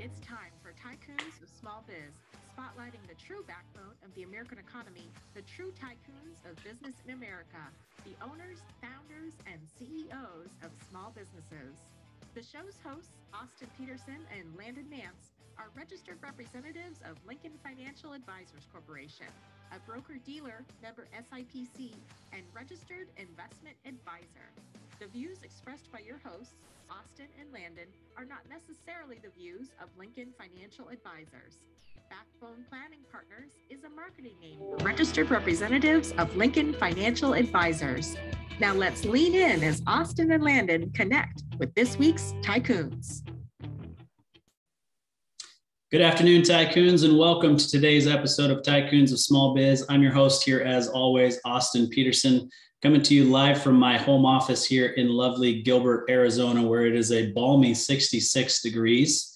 It's time for Tycoons of Small Biz, spotlighting the true backbone of the American economy, the true tycoons of business in America, the owners, founders, and CEOs of small businesses. The show's hosts, Austin Peterson and Landon Nance, are registered representatives of Lincoln Financial Advisors Corporation, a broker-dealer, member SIPC, and registered investment advisor. The views expressed by your hosts, Austin and Landon, are not necessarily the views of Lincoln Financial Advisors. Backbone Planning Partners is a marketing name for registered representatives of Lincoln Financial Advisors. Now let's lean in as Austin and Landon connect with this week's Tycoons. Good afternoon, Tycoons, and welcome to today's episode of Tycoons of Small Biz. I'm your host here, as always, Austin Peterson, coming to you live from my home office here in lovely Gilbert, Arizona, where it is a balmy 66 degrees.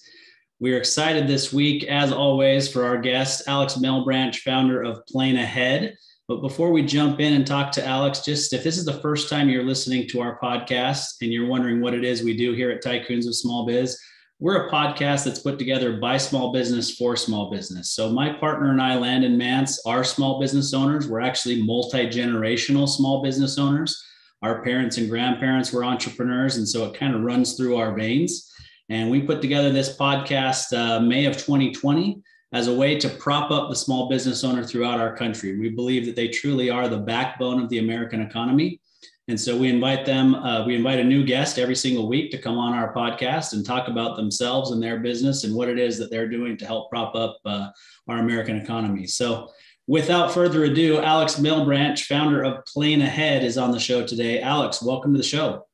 We are excited this week, as always, for our guest, Alex Melbranch, founder of PlaneAhead. But before we jump in and talk to Alex, just if this is the first time you're listening to our podcast and you're wondering what it is we do here at Tycoons of Small Biz, we're a podcast that's put together by small business for small business. So my partner and I, Landon Mance, are small business owners. We're actually multi-generational small business owners. Our parents and grandparents were entrepreneurs, and so it kind of runs through our veins. And we put together this podcast May of 2020 as a way to prop up the small business owner throughout our country. We believe that they truly are the backbone of the American economy. And so we invite them, we invite a new guest every single week to come on our podcast and talk about themselves and their business and what it is that they're doing to help prop up our American economy. So without further ado, Alex Melbranch, founder of PlaneAhead, is on the show today. Alex, welcome to the show.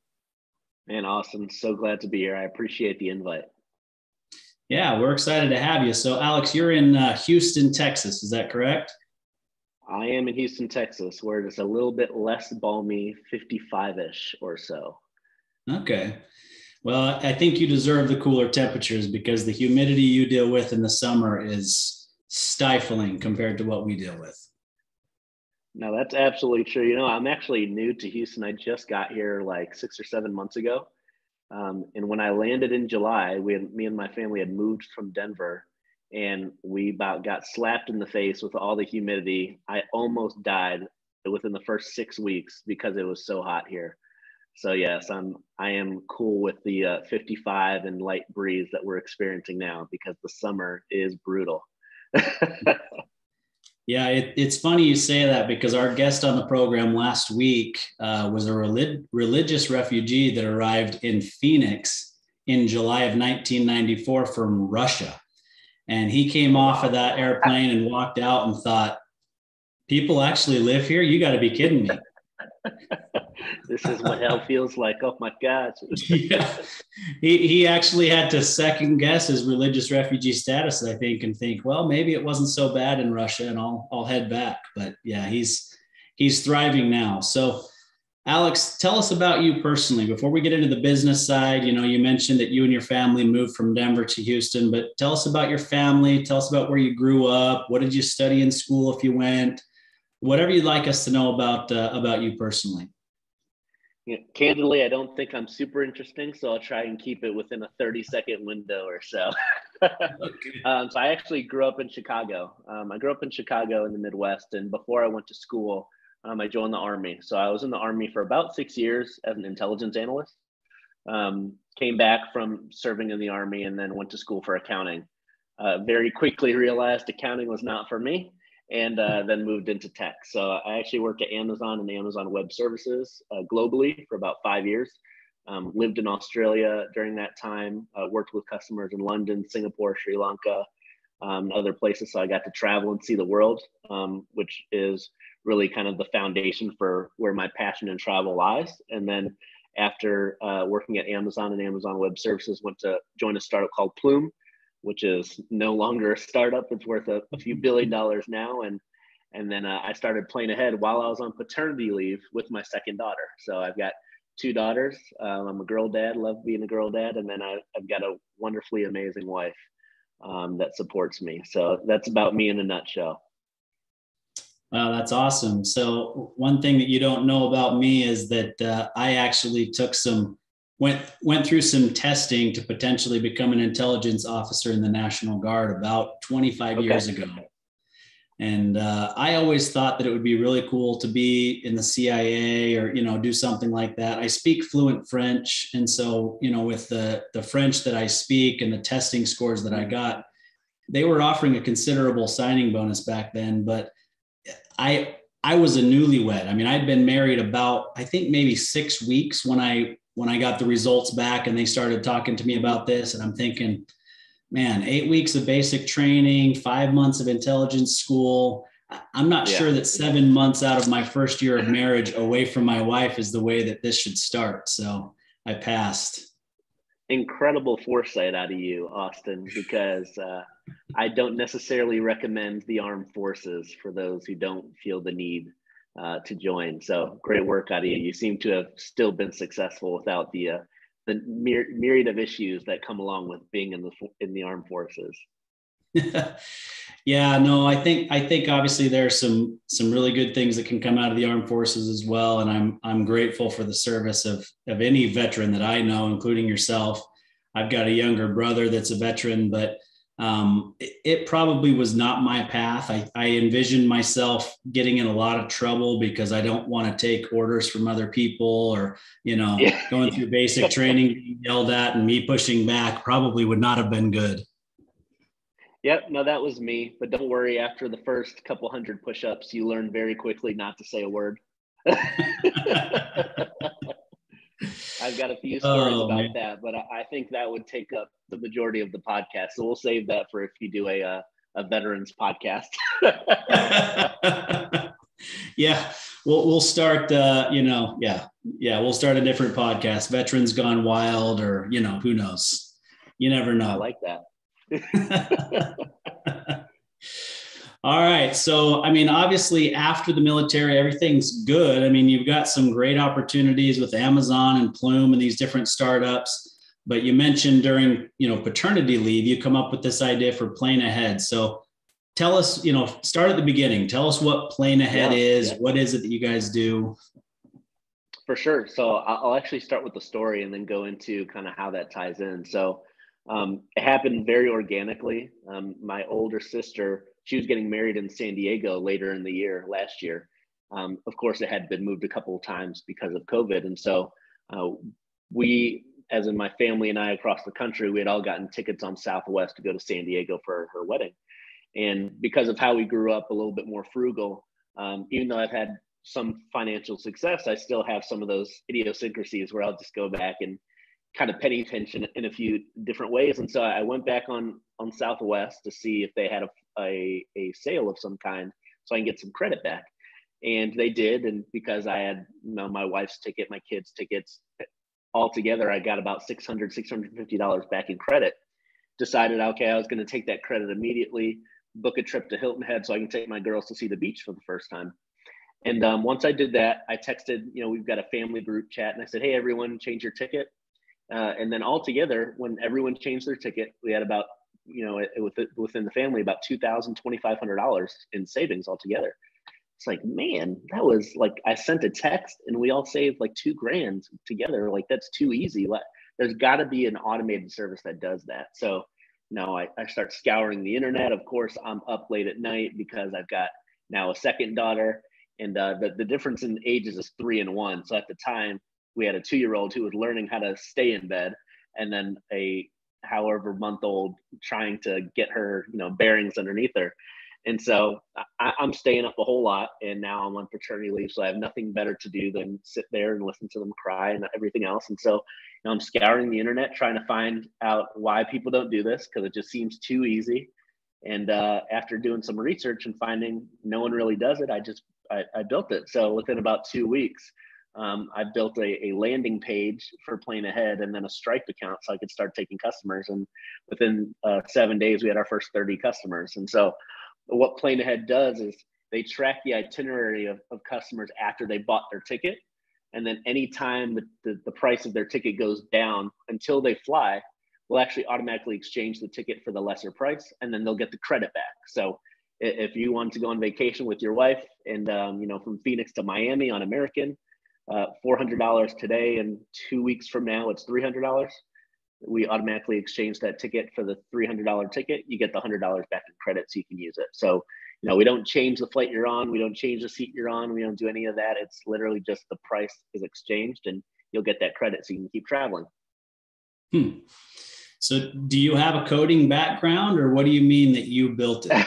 Man, Austin, so glad to be here. I appreciate the invite. Yeah, we're excited to have you. So Alex, you're in Houston, Texas. Is that correct? I am in Houston, Texas, where it's a little bit less balmy, 55-ish or so. Okay. Well, I think you deserve the cooler temperatures because the humidity you deal with in the summer is stifling compared to what we deal with. No, that's absolutely true. You know, I'm actually new to Houston. I just got here like 6 or 7 months ago. And when I landed in July, me and my family had moved from Denver, and we about got slapped in the face with all the humidity. I almost died within the first 6 weeks because it was so hot here. So yes, I am cool with the 55 and light breeze that we're experiencing now because the summer is brutal. Yeah, it's funny you say that because our guest on the program last week was a religious refugee that arrived in Phoenix in July of 1994 from Russia. And he came off of that airplane and walked out and thought, people actually live here? You got to be kidding me. This is what hell feels like. Oh my gosh. Yeah. He actually had to second guess his religious refugee status, I think, and think, well, maybe it wasn't so bad in Russia and I'll head back. But yeah, he's thriving now. So Alex, tell us about you personally. Before we get into the business side, you know, you mentioned that you and your family moved from Denver to Houston, but tell us about your family. Tell us about where you grew up. What did you study in school if you went? Whatever you'd like us to know about you personally. Yeah, candidly, I don't think I'm super interesting, so I'll try and keep it within a 30-second window or so. Okay. So I actually grew up in Chicago. I grew up in Chicago in the Midwest, and before I went to school, I joined the Army. So I was in the Army for about 6 years as an intelligence analyst. Came back from serving in the Army and then went to school for accounting. Very quickly realized accounting was not for me, and then moved into tech. So I actually worked at Amazon and Amazon Web Services globally for about 5 years. Lived in Australia during that time, worked with customers in London, Singapore, Sri Lanka, other places. So I got to travel and see the world, which is really kind of the foundation for where my passion in travel lies. And then after working at Amazon and Amazon Web Services, went to join a startup called Plume, which is no longer a startup. It's worth a few $1 billion now. And then I started PlaneAhead while I was on paternity leave with my second daughter. So I've got 2 daughters. I'm a girl dad, love being a girl dad. And then I've got a wonderfully amazing wife that supports me. So that's about me in a nutshell. Wow, that's awesome. So one thing that you don't know about me is that I actually took some went through some testing to potentially become an intelligence officer in the National Guard about 25 years ago. And I always thought that it would be really cool to be in the CIA or, do something like that. I speak fluent French. And so, with the French that I speak and the testing scores that I got, they were offering a considerable signing bonus back then. But I was a newlywed. I mean, I'd been married about, I think maybe 6 weeks when I got the results back and they started talking to me about this. And I'm thinking, man, 8 weeks of basic training, 5 months of intelligence school. I'm not sure that 7 months out of my first year of marriage away from my wife is the way that this should start. So I passed. Incredible foresight out of you, Austin, because I don't necessarily recommend the armed forces for those who don't feel the need to join. So great work out of you. You seem to have still been successful without the myriad of issues that come along with being in the armed forces. Yeah, no, I think obviously there are some really good things that can come out of the armed forces as well. And I'm grateful for the service of any veteran that I know, including yourself. I've got a younger brother that's a veteran, but it probably was not my path. I envisioned myself getting in a lot of trouble because I don't want to take orders from other people or, going through basic training, being yelled at and me pushing back probably would not have been good. Yep. No, that was me. But don't worry, after the first couple hundred push-ups, you learn very quickly not to say a word. I've got a few stories about that, but I think that would take up the majority of the podcast. So we'll save that for if you do a veterans podcast. Yeah, we'll start. We'll start a different podcast. Veterans Gone Wild, or who knows? You never know. I like that. All right. So, obviously after the military, everything's good. You've got some great opportunities with Amazon and Plume and these different startups, but you mentioned during, paternity leave, you come up with this idea for PlaneAhead. So tell us, start at the beginning. Tell us what PlaneAhead is. What is it that you guys do? For sure. So I'll actually start with the story and then go into kind of how that ties in. So it happened very organically. My older sister, she was getting married in San Diego later in the year, last year. Of course, it had been moved a couple of times because of COVID. And so we, as in my family and I across the country, we had all gotten tickets on Southwest to go to San Diego for her wedding. And because of how we grew up a little bit more frugal, even though I've had some financial success, I still have some of those idiosyncrasies where I'll just go back and kind of penny pinch in a few different ways. And so I went back on Southwest to see if they had a sale of some kind so I can get some credit back. And they did. And because I had my wife's ticket, my kids' tickets, all together, I got about $650 back in credit. Decided, okay, I was going to take that credit immediately, book a trip to Hilton Head so I can take my girls to see the beach for the first time. And once I did that, I texted, we've got a family group chat, and I said, hey, everyone, change your ticket. And then all together, when everyone changed their ticket, we had about, within the family, about $2,000, $2,500 in savings altogether. It's like, man, that was like, I sent a text and we all saved like $2,000 together. Like, that's too easy. There's got to be an automated service that does that. So I start scouring the internet. Of course, I'm up late at night because I've got now a second daughter, and the difference in ages is 3 and 1. So at the time, we had a 2-year-old who was learning how to stay in bed, and then a however month old trying to get her, bearings underneath her. And so I'm staying up a whole lot, and now I'm on paternity leave. So I have nothing better to do than sit there and listen to them cry and everything else. And so I'm scouring the internet, trying to find out why people don't do this, because it just seems too easy. And after doing some research and finding no one really does it, I built it. So within about 2 weeks, I built a landing page for PlaneAhead and then a Stripe account so I could start taking customers. And within 7 days, we had our first 30 customers. And so what PlaneAhead does is they track the itinerary of customers after they bought their ticket. And then anytime the price of their ticket goes down until they fly, we'll actually automatically exchange the ticket for the lesser price, and then they'll get the credit back. So if you want to go on vacation with your wife and, from Phoenix to Miami on American, $400 today, and 2 weeks from now it's $300. We automatically exchange that ticket for the $300 ticket. You get the $100 back in credit so you can use it. So, we don't change the flight you're on. We don't change the seat you're on. We don't do any of that. It's literally just the price is exchanged and you'll get that credit so you can keep traveling. So do you have a coding background, or what do you mean that you built it?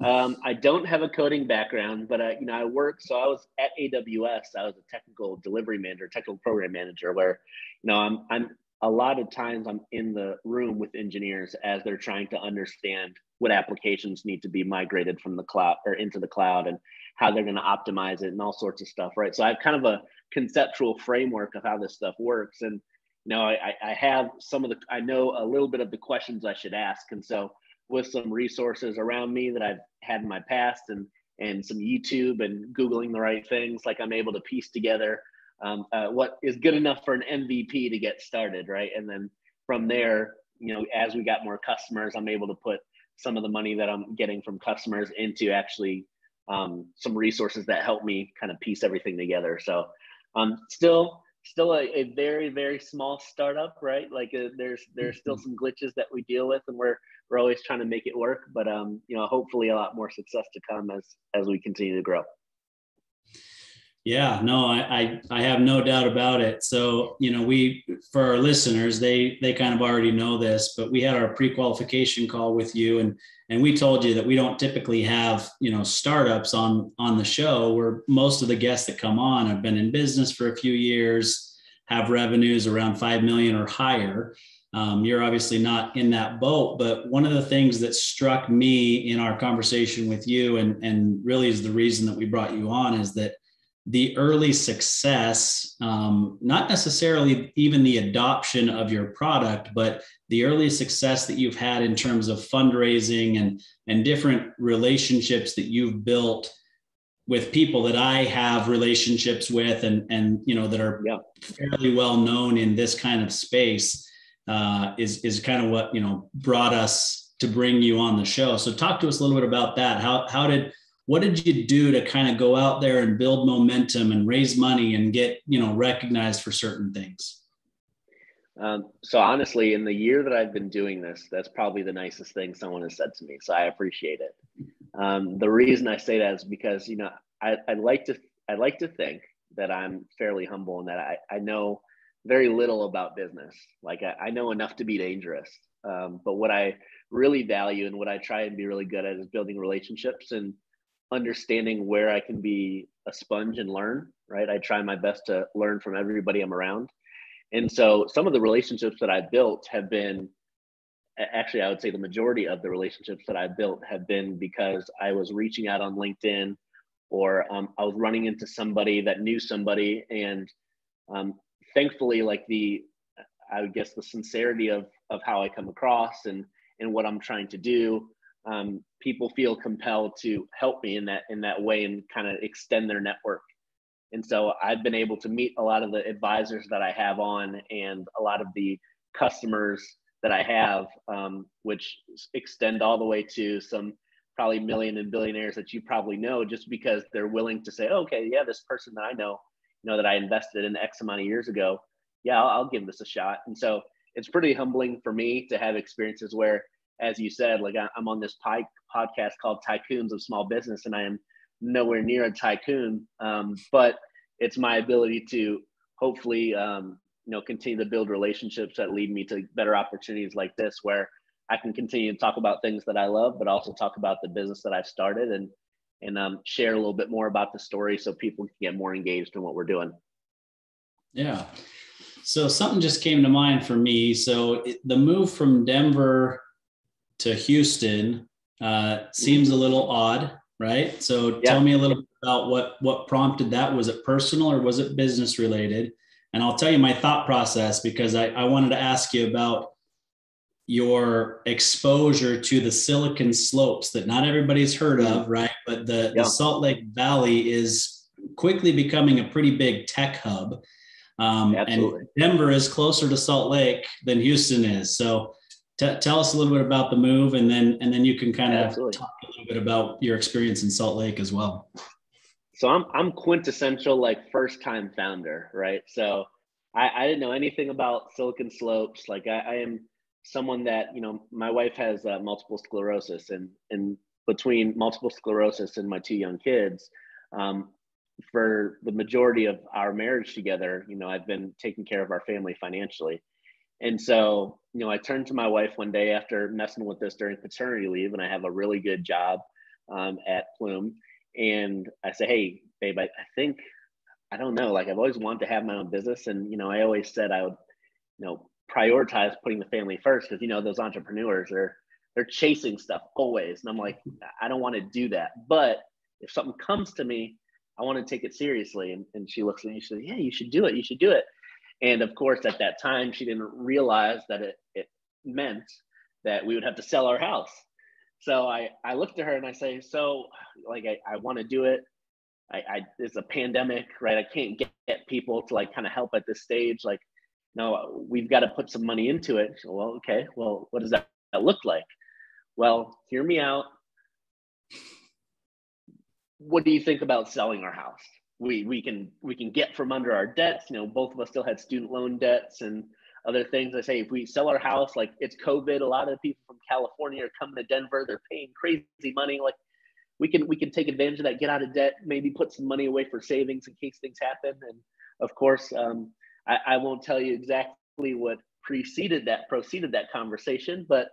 I don't have a coding background, but I work. So I was at AWS. I was a technical delivery manager, technical program manager, where I'm a lot of times I'm in the room with engineers as they're trying to understand what applications need to be migrated from the cloud or into the cloud, and how they're going to optimize it and all sorts of stuff, right? So I have kind of a conceptual framework of how this stuff works, and I have I know a little bit of the questions I should ask, and so with some resources around me that I've had in my past, and some YouTube and Googling the right things, like I'm able to piece together what is good enough for an MVP to get started, right? And then from there, as we got more customers, I'm able to put some of the money that I'm getting from customers into actually some resources that help me kind of piece everything together. So still a very, very small startup, right? Like there's still some glitches that we deal with, and we're always trying to make it work, but hopefully a lot more success to come as we continue to grow. Yeah, no, I have no doubt about it. So, we, for our listeners, they kind of already know this, but we had our pre-qualification call with you, and we told you that we don't typically have, startups on the show, where most of the guests that come on have been in business for a few years, have revenues around 5 million or higher. You're obviously not in that boat, but one of the things that struck me in our conversation with you, and really is the reason that we brought you on, is that the early success, not necessarily even the adoption of your product, but the early success that you've had in terms of fundraising and different relationships that you've built with people that I have relationships with, and that are fairly well known in this kind of space, is kind of what brought us to bring you on the show. So talk to us a little bit about that. What did you do to kind of go out there and build momentum and raise money and get, recognized for certain things? So honestly, in the year that I've been doing this, that's probably the nicest thing someone has said to me. So I appreciate it. The reason I say that is because, I'd like to think that I'm fairly humble and that I know very little about business. Like I know enough to be dangerous. But what I really value and what I try and be really good at is building relationships and understanding where I can be a sponge and learn, right? I try my best to learn from everybody I'm around. And so some of the relationships that I built have been, actually, I would say the majority of the relationships that I built have been because I was reaching out on LinkedIn, or I was running into somebody that knew somebody. And thankfully, I would guess the sincerity of how I come across and what I'm trying to do, people feel compelled to help me in that way and kind of extend their network. And so I've been able to meet a lot of the advisors that I have on, and a lot of the customers that I have, which extend all the way to some probably million and billionaires that you probably know, just because they're willing to say, oh, okay, yeah, this person that I know, that I invested in X amount of years ago, yeah, I'll give this a shot. And so it's pretty humbling for me to have experiences where, as you said, like I'm on this podcast called Tycoons of Small Business, and I am nowhere near a tycoon, but it's my ability to hopefully, continue to build relationships that lead me to better opportunities like this, where I can continue to talk about things that I love, but also talk about the business that I've started, and share a little bit more about the story so people can get more engaged in what we're doing. Yeah. So something just came to mind for me. So the move from Denver to Houston seems a little odd, right? So tell me a little bit about what prompted that. Was it personal or was it business related? And I'll tell you my thought process, because I wanted to ask you about your exposure to the Silicon Slopes that not everybody's heard of, right? But the Salt Lake Valley is quickly becoming a pretty big tech hub. And Denver is closer to Salt Lake than Houston is. So tell us a little bit about the move, and then you can kind of talk a little bit about your experience in Salt Lake as well. So I'm quintessential like first time founder, right? So I didn't know anything about Silicon Slopes. Like I am someone that, you know, my wife has multiple sclerosis, and between multiple sclerosis and my two young kids, um, for the majority of our marriage together, you know, I've been taking care of our family financially. And so, you know, I turned to my wife one day after messing with this during paternity leave, and I have a really good job at Plume. And I say, hey, babe, I think, I don't know, like I've always wanted to have my own business. And, you know, I always said I would, you know, prioritize putting the family first, because, you know, those entrepreneurs are, they're chasing stuff always. And I'm like, I don't want to do that. But if something comes to me, I want to take it seriously. And she looks at me, she says, yeah, you should do it. You should do it. And of course, at that time, she didn't realize that it meant that we would have to sell our house. So I looked at her and I say, so like, I want to do it. It's a pandemic, right? I can't get people to like kind of help at this stage. Like, no, we've got to put some money into it. So, well, okay, well, what does that look like? Well, hear me out. What do you think about selling our house? We can get from under our debts. You know, both of us still had student loan debts and other things. I say, if we sell our house, like it's COVID, a lot of the people from California are coming to Denver. They're paying crazy money. Like we can take advantage of that, get out of debt, maybe put some money away for savings in case things happen. And of course, I won't tell you exactly what proceeded that conversation, but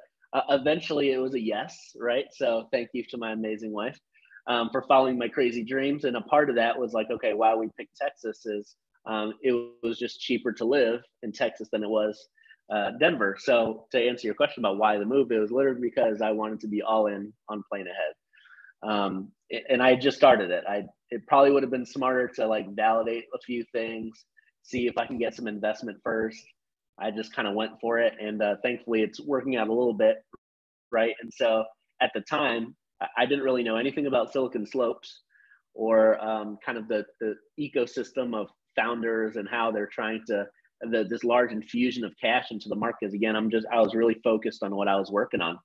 eventually it was a yes, right? So thank you to my amazing wife for following my crazy dreams. And a part of that was like, okay, why we picked Texas is it was just cheaper to live in Texas than it was Denver. So to answer your question about why the move, it was literally because I wanted to be all in on PlaneAhead. And I just started it. It probably would have been smarter to like validate a few things, see if I can get some investment first. I just kind of went for it. And thankfully it's working out a little bit, right? And so at the time, I didn't really know anything about Silicon Slopes or kind of the ecosystem of founders and how they're trying to, this large infusion of cash into the market. Again, I was really focused on what I was working on.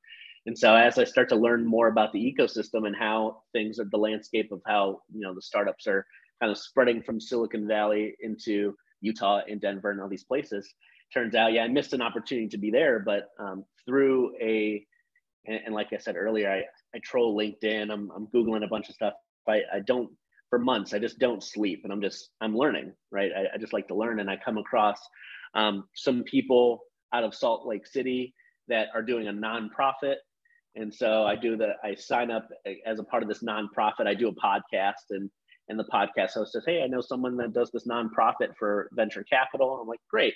And so as I start to learn more about the ecosystem and how things are, the landscape of how, you know, the startups are kind of spreading from Silicon Valley into Utah and Denver and all these places, turns out, yeah, I missed an opportunity to be there, but through and like I said earlier, I troll LinkedIn, I'm Googling a bunch of stuff. I don't, for months, I just don't sleep, and I'm learning, right? I just like to learn, and I come across some people out of Salt Lake City that are doing a nonprofit. And so I sign up as a part of this nonprofit. I do a podcast, and the podcast host says, hey, I know someone that does this nonprofit for venture capital. I'm like, great.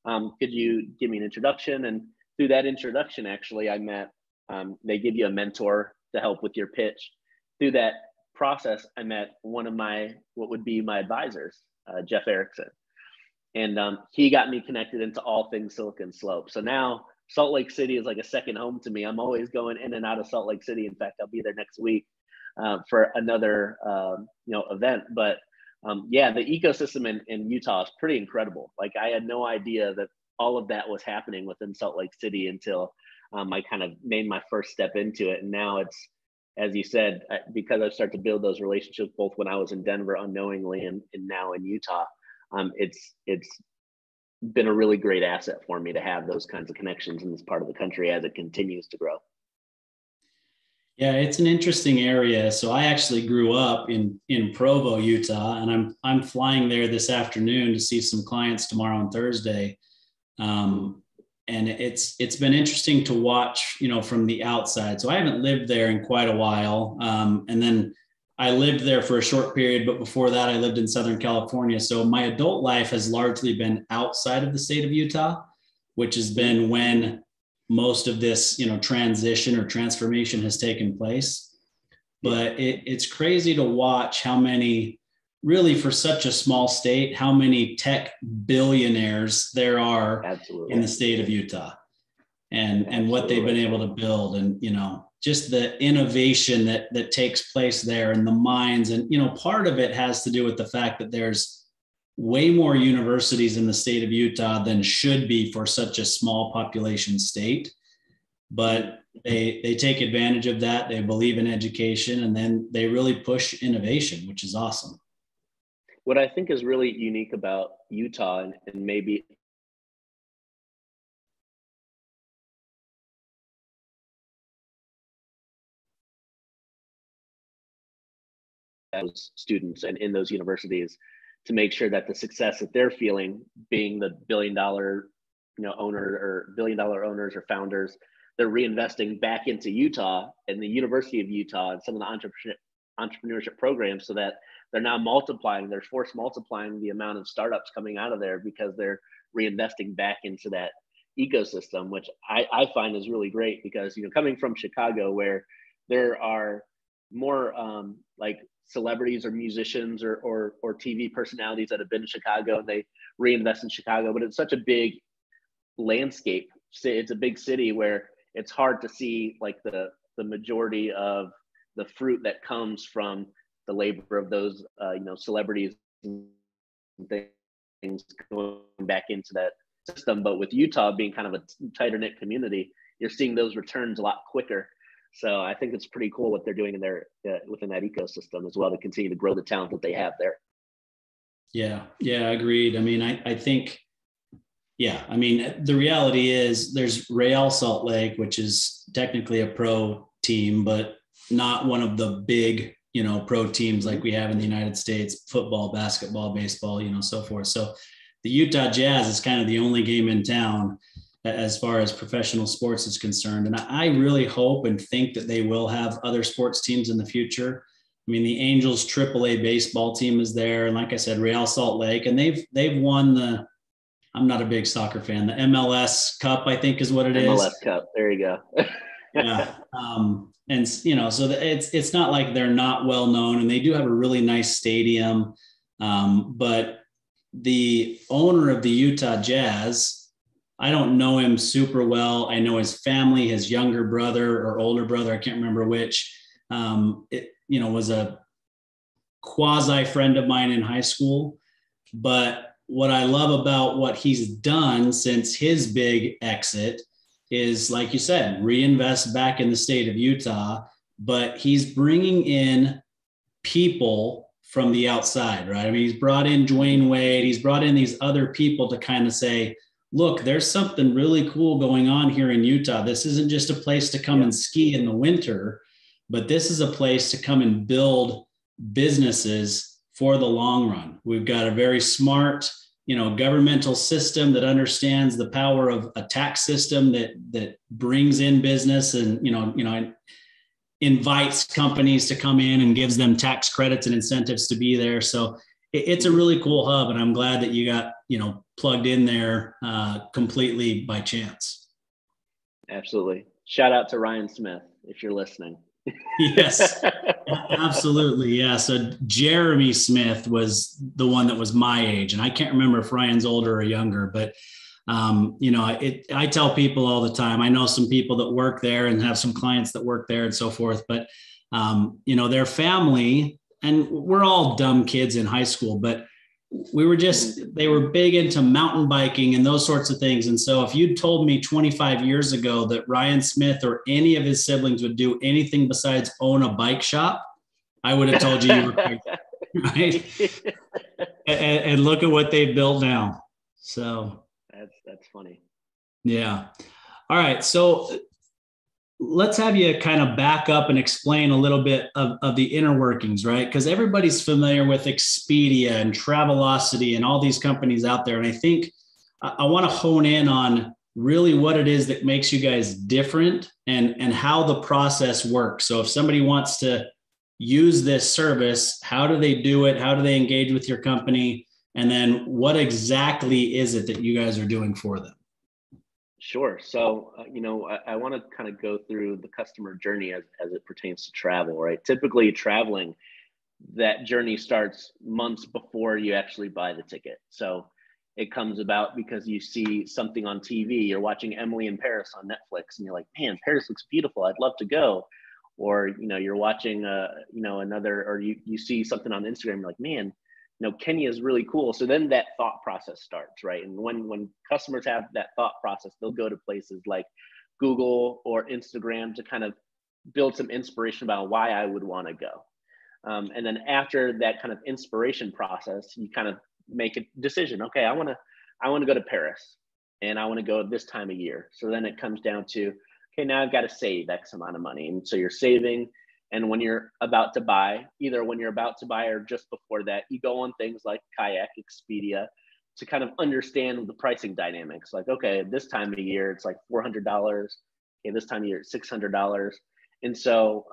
Could you give me an introduction? And through that introduction, actually, I met, they give you a mentor to help with your pitch. Through that process, I met one of what would be my advisors, Jeff Erickson. And he got me connected into all things Silicon Slope. So now Salt Lake City is like a second home to me. I'm always going in and out of Salt Lake City. In fact, I'll be there next week for another event. But yeah, the ecosystem in Utah is pretty incredible. Like I had no idea that all of that was happening within Salt Lake City until I kind of made my first step into it. And now it's, as you said, because I've started to build those relationships both when I was in Denver unknowingly and now in Utah, it's been a really great asset for me to have those kinds of connections in this part of the country as it continues to grow. Yeah, it's an interesting area. So I actually grew up in Provo, Utah, and I'm flying there this afternoon to see some clients tomorrow and Thursday. And it's been interesting to watch, you know, from the outside. So I haven't lived there in quite a while. And then I lived there for a short period, but before that I lived in Southern California. So my adult life has largely been outside of the state of Utah, which has been when most of this, you know, transition or transformation has taken place. But it's crazy to watch how many, really for such a small state, how many tech billionaires there are in the state of Utah and what they've been able to build, and, you know, just the innovation that takes place there and the minds. And, you know, part of it has to do with the fact that there's way more universities in the state of Utah than should be for such a small population state. But they take advantage of that. They believe in education, and then they really push innovation, which is awesome. What I think is really unique about Utah, and maybe as students and in those universities, to make sure that the success that they're feeling, being the billion-dollar owner or billion-dollar owners or founders, they're reinvesting back into Utah and the University of Utah and some of the entrepreneurship programs, so that they're now multiplying, they're force multiplying the amount of startups coming out of there because they're reinvesting back into that ecosystem, which I find is really great, because coming from Chicago, where there are more like celebrities or musicians or TV personalities that have been in Chicago and they reinvest in Chicago, but it's such a big landscape. It's a big city where it's hard to see like the majority of the fruit that comes from the labor of those celebrities and things going back into that system. But with Utah being kind of a tighter knit community, you're seeing those returns a lot quicker. So I think it's pretty cool what they're doing in their within that ecosystem as well, to continue to grow the talent that they have there. Yeah, agreed. I mean, I think, I mean, the reality is there's Real Salt Lake, which is technically a pro team, but not one of the big, pro teams like we have in the United States: football, basketball, baseball, so forth. So the Utah Jazz is kind of the only game in town as far as professional sports is concerned. And I really hope and think that they will have other sports teams in the future. I mean, the Angels AAA baseball team is there. And like I said, Real Salt Lake, and they've won I'm not a big soccer fan, the MLS Cup, I think is what it is. MLS Cup. There you go. Yeah. And so it's not like they're not well known, and they do have a really nice stadium. But the owner of the Utah Jazz, I don't know him super well. I know his family, his younger brother or older brother, I can't remember which, was a quasi friend of mine in high school. But what I love about what he's done since his big exit is, like you said, reinvest back in the state of Utah, but he's bringing in people from the outside, right? I mean, he's brought in Dwayne Wade, he's brought in these other people to kind of say, look, there's something really cool going on here in Utah. This isn't just a place to come and ski in the winter, but this is a place to come and build businesses for the long run. We've got a very smart, governmental system that understands the power of a tax system that brings in business and, invites companies to come in and gives them tax credits and incentives to be there. So it's a really cool hub, and I'm glad that you got, plugged in there completely by chance. Absolutely. Shout out to Ryan Smith, if you're listening. Yes, absolutely. Yeah. So Jeremy Smith was the one that was my age, and I can't remember if Ryan's older or younger, but I tell people all the time, I know some people that work there and have some clients that work there and so forth, but their family, and we're all dumb kids in high school, but they were big into mountain biking and those sorts of things. And so if you'd told me 25 years ago that Ryan Smith or any of his siblings would do anything besides own a bike shop, I would have told you were crazy, right? and look at what they've built now. So that's funny. Yeah. All right. So let's have you kind of back up and explain a little bit of the inner workings, right? Because everybody's familiar with Expedia and Travelocity and all these companies out there. And I think I want to hone in on really what it is that makes you guys different and how the process works. So if somebody wants to use this service, how do they do it? How do they engage with your company? And then what exactly is it that you guys are doing for them? Sure. So, I want to kind of go through the customer journey as it pertains to travel, right? Typically traveling, that journey starts months before you actually buy the ticket. So it comes about because you see something on TV, you're watching Emily in Paris on Netflix and you're like, man, Paris looks beautiful. I'd love to go. Or, you're watching, another, or you see something on Instagram, you're like, man, Kenya is really cool. So then that thought process starts, right? And when customers have that thought process, they'll go to places like Google or Instagram to kind of build some inspiration about why I would want to go. And then after that kind of inspiration process, you kind of make a decision. Okay, I want to go to Paris, and I want to go this time of year. So then it comes down to, okay, now I've got to save X amount of money. And so you're saving. And when you're about to buy, either when you're about to buy or just before that, you go on things like Kayak, Expedia, to kind of understand the pricing dynamics. Like, okay, this time of year, it's like $400. Okay, this time of year, it's $600. And so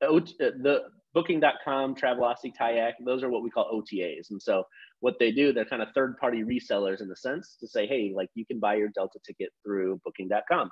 the Booking.com, Travelocity, Kayak, those are what we call OTAs. And so what they do, they're kind of third-party resellers in the sense to say, hey, like you can buy your Delta ticket through Booking.com.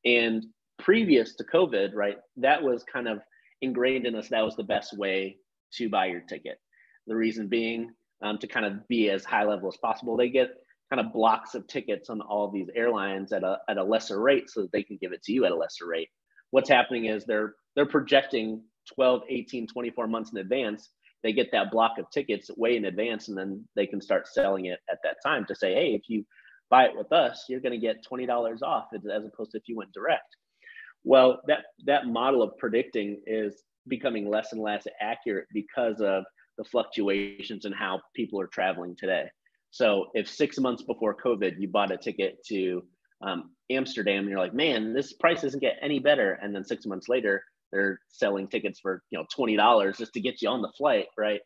And previous to COVID, right, that was kind of ingrained in us. That was the best way to buy your ticket. The reason being, to kind of be as high level as possible, they get kind of blocks of tickets on all of these airlines at a lesser rate so that they can give it to you at a lesser rate. What's happening is they're projecting 12, 18, 24 months in advance. They get that block of tickets way in advance, and then they can start selling it at that time to say, hey, if you buy it with us, you're going to get $20 off as opposed to if you went direct. Well, that model of predicting is becoming less and less accurate because of the fluctuations in how people are traveling today. So if 6 months before COVID, you bought a ticket to Amsterdam, and you're like, man, this price doesn't get any better. And then 6 months later, they're selling tickets for $20 just to get you on the flight, right?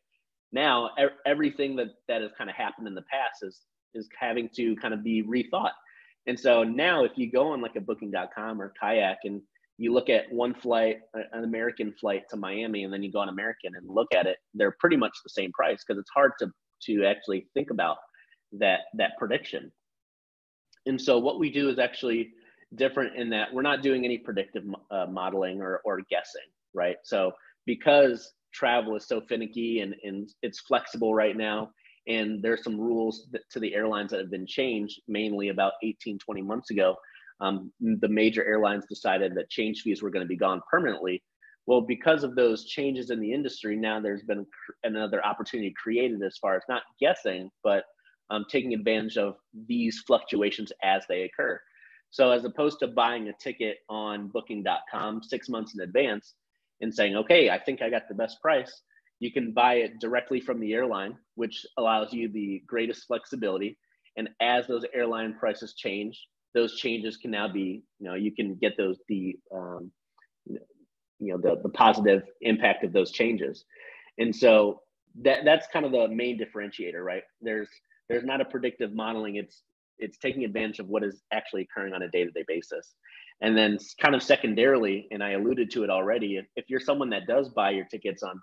Now, everything that has kind of happened in the past is having to kind of be rethought. And so now if you go on like a Booking.com or Kayak and you look at one flight, an American flight to Miami, and then you go on American and look at it, they're pretty much the same price because it's hard to actually think about that prediction. And so what we do is actually different in that we're not doing any predictive modeling or guessing, right? So because travel is so finicky and it's flexible right now, and there's some rules to the airlines that have been changed mainly about 18, 20 months ago. The major airlines decided that change fees were going to be gone permanently. Well, because of those changes in the industry, now there's been another opportunity created as far as not guessing, but taking advantage of these fluctuations as they occur. So as opposed to buying a ticket on Booking.com 6 months in advance and saying, okay, I think I got the best price, you can buy it directly from the airline, which allows you the greatest flexibility. And as those airline prices change, those changes can now be, you can get the positive impact of those changes. And so that's kind of the main differentiator, right? There's not a predictive modeling. It's taking advantage of what is actually occurring on a day-to-day basis. And then kind of secondarily, and I alluded to it already, if you're someone that does buy your tickets on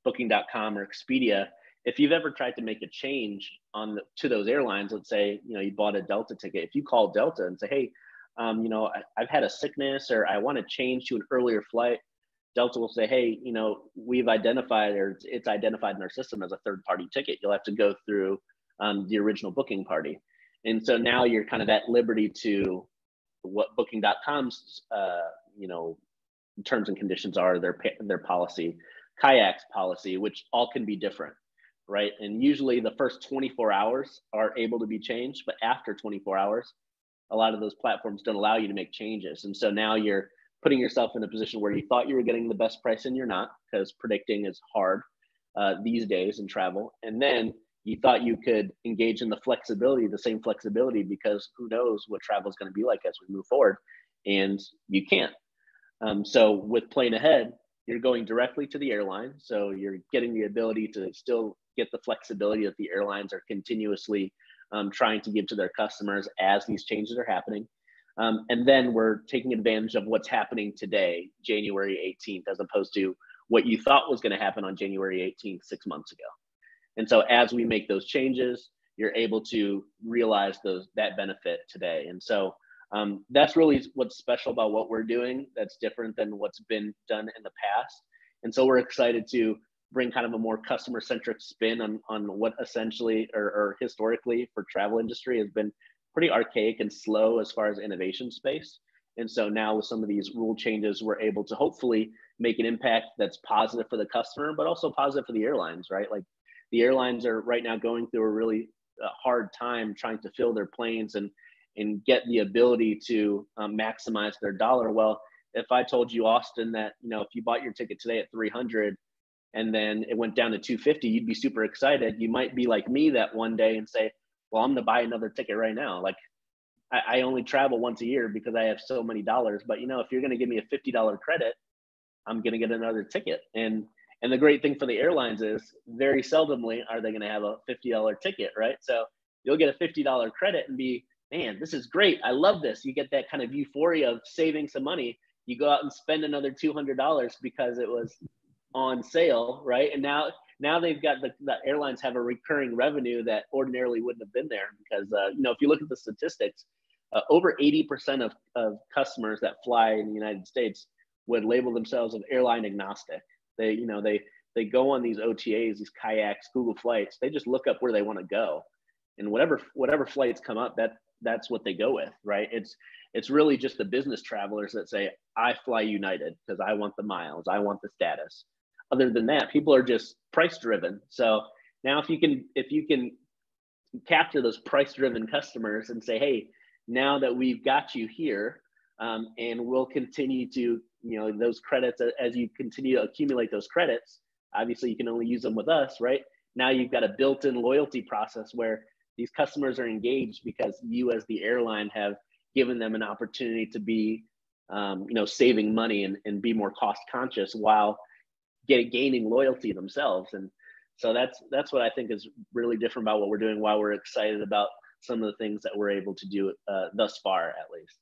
Booking.com or Expedia, if you've ever tried to make a change to those airlines, let's say, you bought a Delta ticket, if you call Delta and say, hey, I've had a sickness or I want to change to an earlier flight, Delta will say, hey, we've identified, or it's identified in our system as a third-party ticket. You'll have to go through the original booking party. And so now you're kind of at liberty to what Booking.com's, terms and conditions are, their policy, Kayak's policy, which all can be different, right? And usually the first 24 hours are able to be changed, but after 24 hours, a lot of those platforms don't allow you to make changes. And so now you're putting yourself in a position where you thought you were getting the best price and you're not, because predicting is hard these days in travel. And then you thought you could engage in the same flexibility, because who knows what travel is going to be like as we move forward, and you can't. So with PlaneAhead, you're going directly to the airline. So you're getting the ability to still get the flexibility that the airlines are continuously trying to give to their customers as these changes are happening. And then we're taking advantage of what's happening today, January 18th, as opposed to what you thought was going to happen on January 18th 6 months ago. And so as we make those changes, you're able to realize that benefit today. And so that's really what's special about what we're doing. That's different than what's been done in the past. And so we're excited to bring kind of a more customer-centric spin on what essentially or historically for travel industry has been pretty archaic and slow as far as innovation space. And so now with some of these rule changes, we're able to hopefully make an impact that's positive for the customer, but also positive for the airlines, right? Like the airlines are right now going through a really hard time trying to fill their planes, and and get the ability to maximize their dollar. Well, if I told you, Austin, that, if you bought your ticket today at 300 and then it went down to 250, you'd be super excited. You might be like me that one day and say, well, I'm going to buy another ticket right now. Like, I only travel once a year because I have so many dollars. But, if you're going to give me a $50 credit, I'm going to get another ticket. And the great thing for the airlines is very seldomly are they going to have a $50 ticket, right? So you'll get a $50 credit and be, man, this is great. I love this. You get that kind of euphoria of saving some money. You go out and spend another $200 because it was on sale, right? And now they've got the airlines have a recurring revenue that ordinarily wouldn't have been there because, if you look at the statistics, over 80% of customers that fly in the United States would label themselves as airline agnostic. They go on these OTAs, these kayaks, Google Flights. They just look up where they want to go, and whatever flights come up, that's what they go with, right? It's really just the business travelers that say, I fly United because I want the miles, I want the status. Other than that, people are just price driven. So now if you can capture those price driven customers and say, hey, now that we've got you here, and we'll continue to, those credits, as you continue to accumulate those credits, obviously you can only use them with us, right? Now you've got a built-in loyalty process where these customers are engaged because you as the airline have given them an opportunity to be, saving money and be more cost conscious while gaining loyalty themselves. And so that's what I think is really different about what we're doing, why we're excited about some of the things that we're able to do thus far, at least.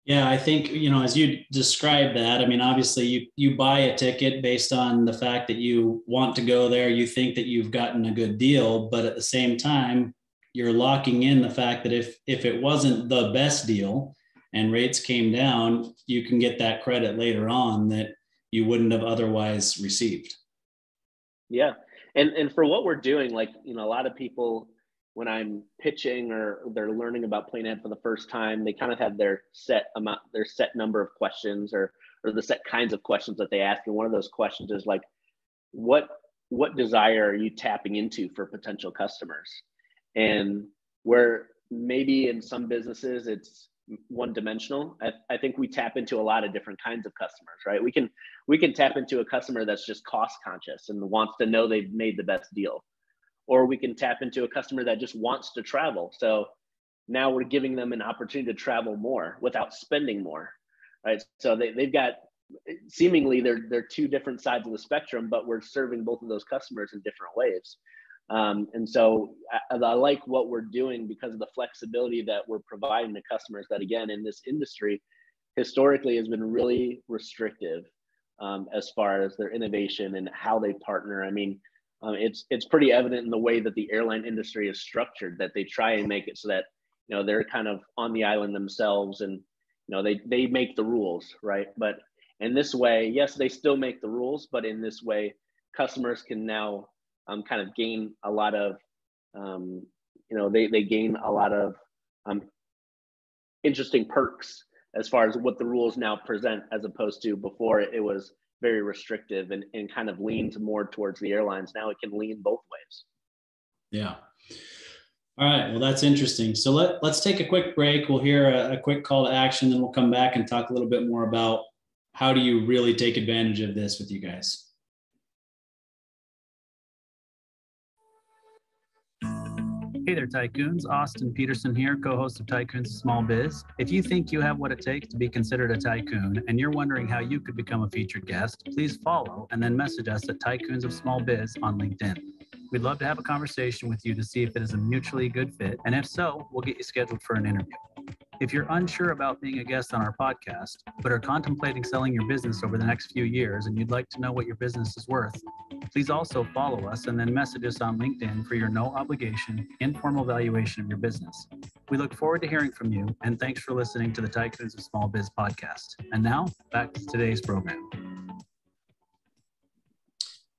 Yeah, I think, as you described that, I mean, obviously you buy a ticket based on the fact that you want to go there. You think that you've gotten a good deal, but at the same time, you're locking in the fact that if it wasn't the best deal and rates came down, you can get that credit later on that you wouldn't have otherwise received. Yeah. And for what we're doing, like, a lot of people, when I'm pitching or they're learning about PlaneAhead for the first time, they kind of have their set number of questions or the set kinds of questions that they ask. And one of those questions is like, what desire are you tapping into for potential customers? And where maybe in some businesses it's one dimensional, I think we tap into a lot of different kinds of customers, right? We can tap into a customer that's just cost conscious and wants to know they've made the best deal. Or we can tap into a customer that just wants to travel. So now we're giving them an opportunity to travel more without spending more, right? So they've got, seemingly they're two different sides of the spectrum, but we're serving both of those customers in different ways. And so I like what we're doing because of the flexibility that we're providing to customers that, again, in this industry, historically has been really restrictive as far as their innovation and how they partner. I mean, it's pretty evident in the way that the airline industry is structured, that they try and make it so that, they're kind of on the island themselves and, they make the rules, right? But in this way, yes, they still make the rules, but in this way, customers can now kind of gain a lot of, they gain a lot of interesting perks as far as what the rules now present, as opposed to before it was very restrictive and kind of leans more towards the airlines. Now it can lean both ways. Yeah. All right. Well, that's interesting. So let's take a quick break. We'll hear a quick call to action, then we'll come back and talk a little bit more about how do you really take advantage of this with you guys. Hey there, Tycoons. Austin Peterson here, co-host of Tycoons of Small Biz. If you think you have what it takes to be considered a tycoon and you're wondering how you could become a featured guest, please follow and then message us at Tycoons of Small Biz on LinkedIn. We'd love to have a conversation with you to see if it is a mutually good fit, and if so, we'll get you scheduled for an interview. If you're unsure about being a guest on our podcast, but are contemplating selling your business over the next few years and you'd like to know what your business is worth, please also follow us and then message us on LinkedIn for your no obligation, informal valuation of your business. We look forward to hearing from you, and thanks for listening to the Tycoons of Small Biz podcast. And now, back to today's program.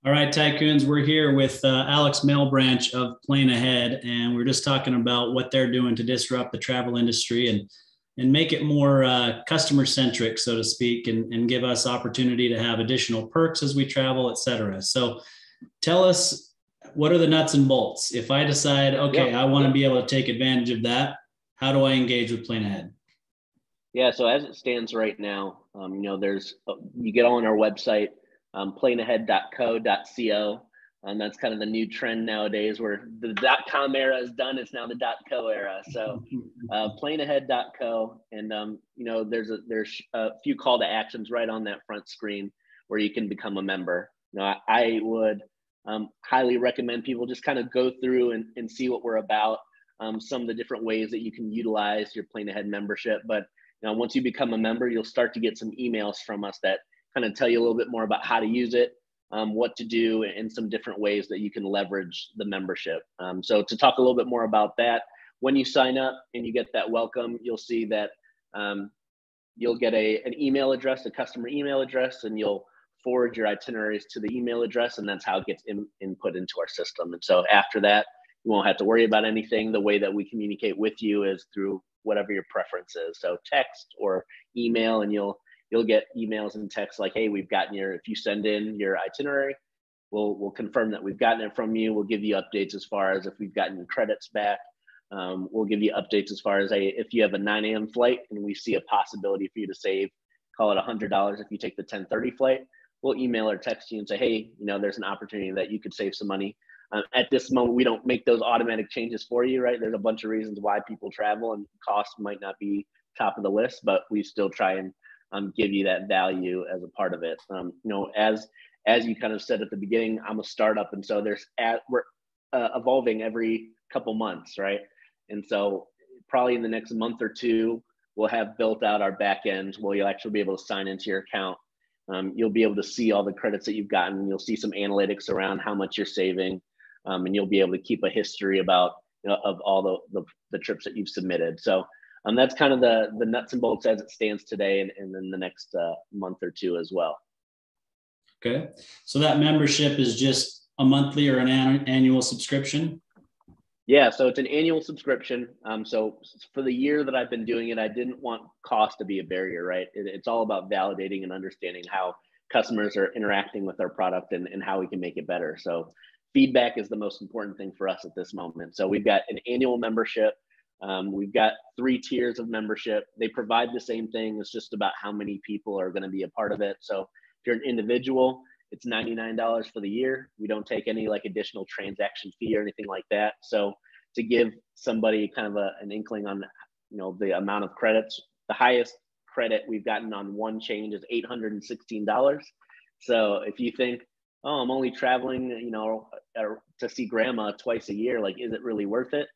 All right, Tycoons, we're here with Alex Mailbranch of PlaneAhead, and we're just talking about what they're doing to disrupt the travel industry and make it more customer-centric, so to speak, and give us opportunity to have additional perks as we travel, et cetera. So tell us, what are the nuts and bolts? If I decide, okay, I want to be able to take advantage of that, how do I engage with PlaneAhead? Yeah, so as it stands right now, there's you get on our website, planeahead.co.co, and that's kind of the new trend nowadays, where the .com era is done. It's now the .co era. So planeahead.co, and there's a few call to actions right on that front screen where you can become a member. I would highly recommend people just kind of go through and see what we're about, some of the different ways that you can utilize your PlaneAhead membership. But once you become a member, you'll start to get some emails from us that kind of tell you a little bit more about how to use it, what to do, and some different ways that you can leverage the membership. So to talk a little bit more about that, when you sign up and you get that welcome, you'll see that you'll get an email address, a customer email address, and you'll forward your itineraries to the email address, and that's how it gets input into our system. And so after that, you won't have to worry about anything. The way that we communicate with you is through whatever your preference is. So text or email, and you'll get emails and texts like, hey, we've gotten if you send in your itinerary, we'll confirm that we've gotten it from you. We'll give you updates as far as if we've gotten your credits back. We'll give you updates as far as if you have a 9 a.m. flight and we see a possibility for you to save, call it $100 if you take the 10:30 flight. We'll email or text you and say, hey, there's an opportunity that you could save some money. At this moment, we don't make those automatic changes for you, right? There's a bunch of reasons why people travel, and cost might not be top of the list, but we still try and give you that value as a part of it. As you kind of said at the beginning, I'm a startup, and so we're evolving every couple months, right? And so probably in the next month or two, we'll have built out our back end where you'll actually be able to sign into your account. You'll be able to see all the credits that you've gotten. You'll see some analytics around how much you're saving. And you'll be able to keep a history about of all the trips that you've submitted. So that's kind of the nuts and bolts as it stands today, and then the next month or two as well. Okay, so that membership is just a monthly or an annual subscription? Yeah, so it's an annual subscription. So for the year that I've been doing it, I didn't want cost to be a barrier, right? It's all about validating and understanding how customers are interacting with our product and how we can make it better. So feedback is the most important thing for us at this moment. So we've got an annual membership. We've got 3 tiers of membership. They provide the same thing. It's just about how many people are going to be a part of it. So if you're an individual, it's $99 for the year. We don't take any additional transaction fee or anything like that. So to give somebody kind of an inkling on the amount of credits, the highest credit we've gotten on one change is $816. So if you think, oh, I'm only traveling, to see grandma twice a year, is it really worth it?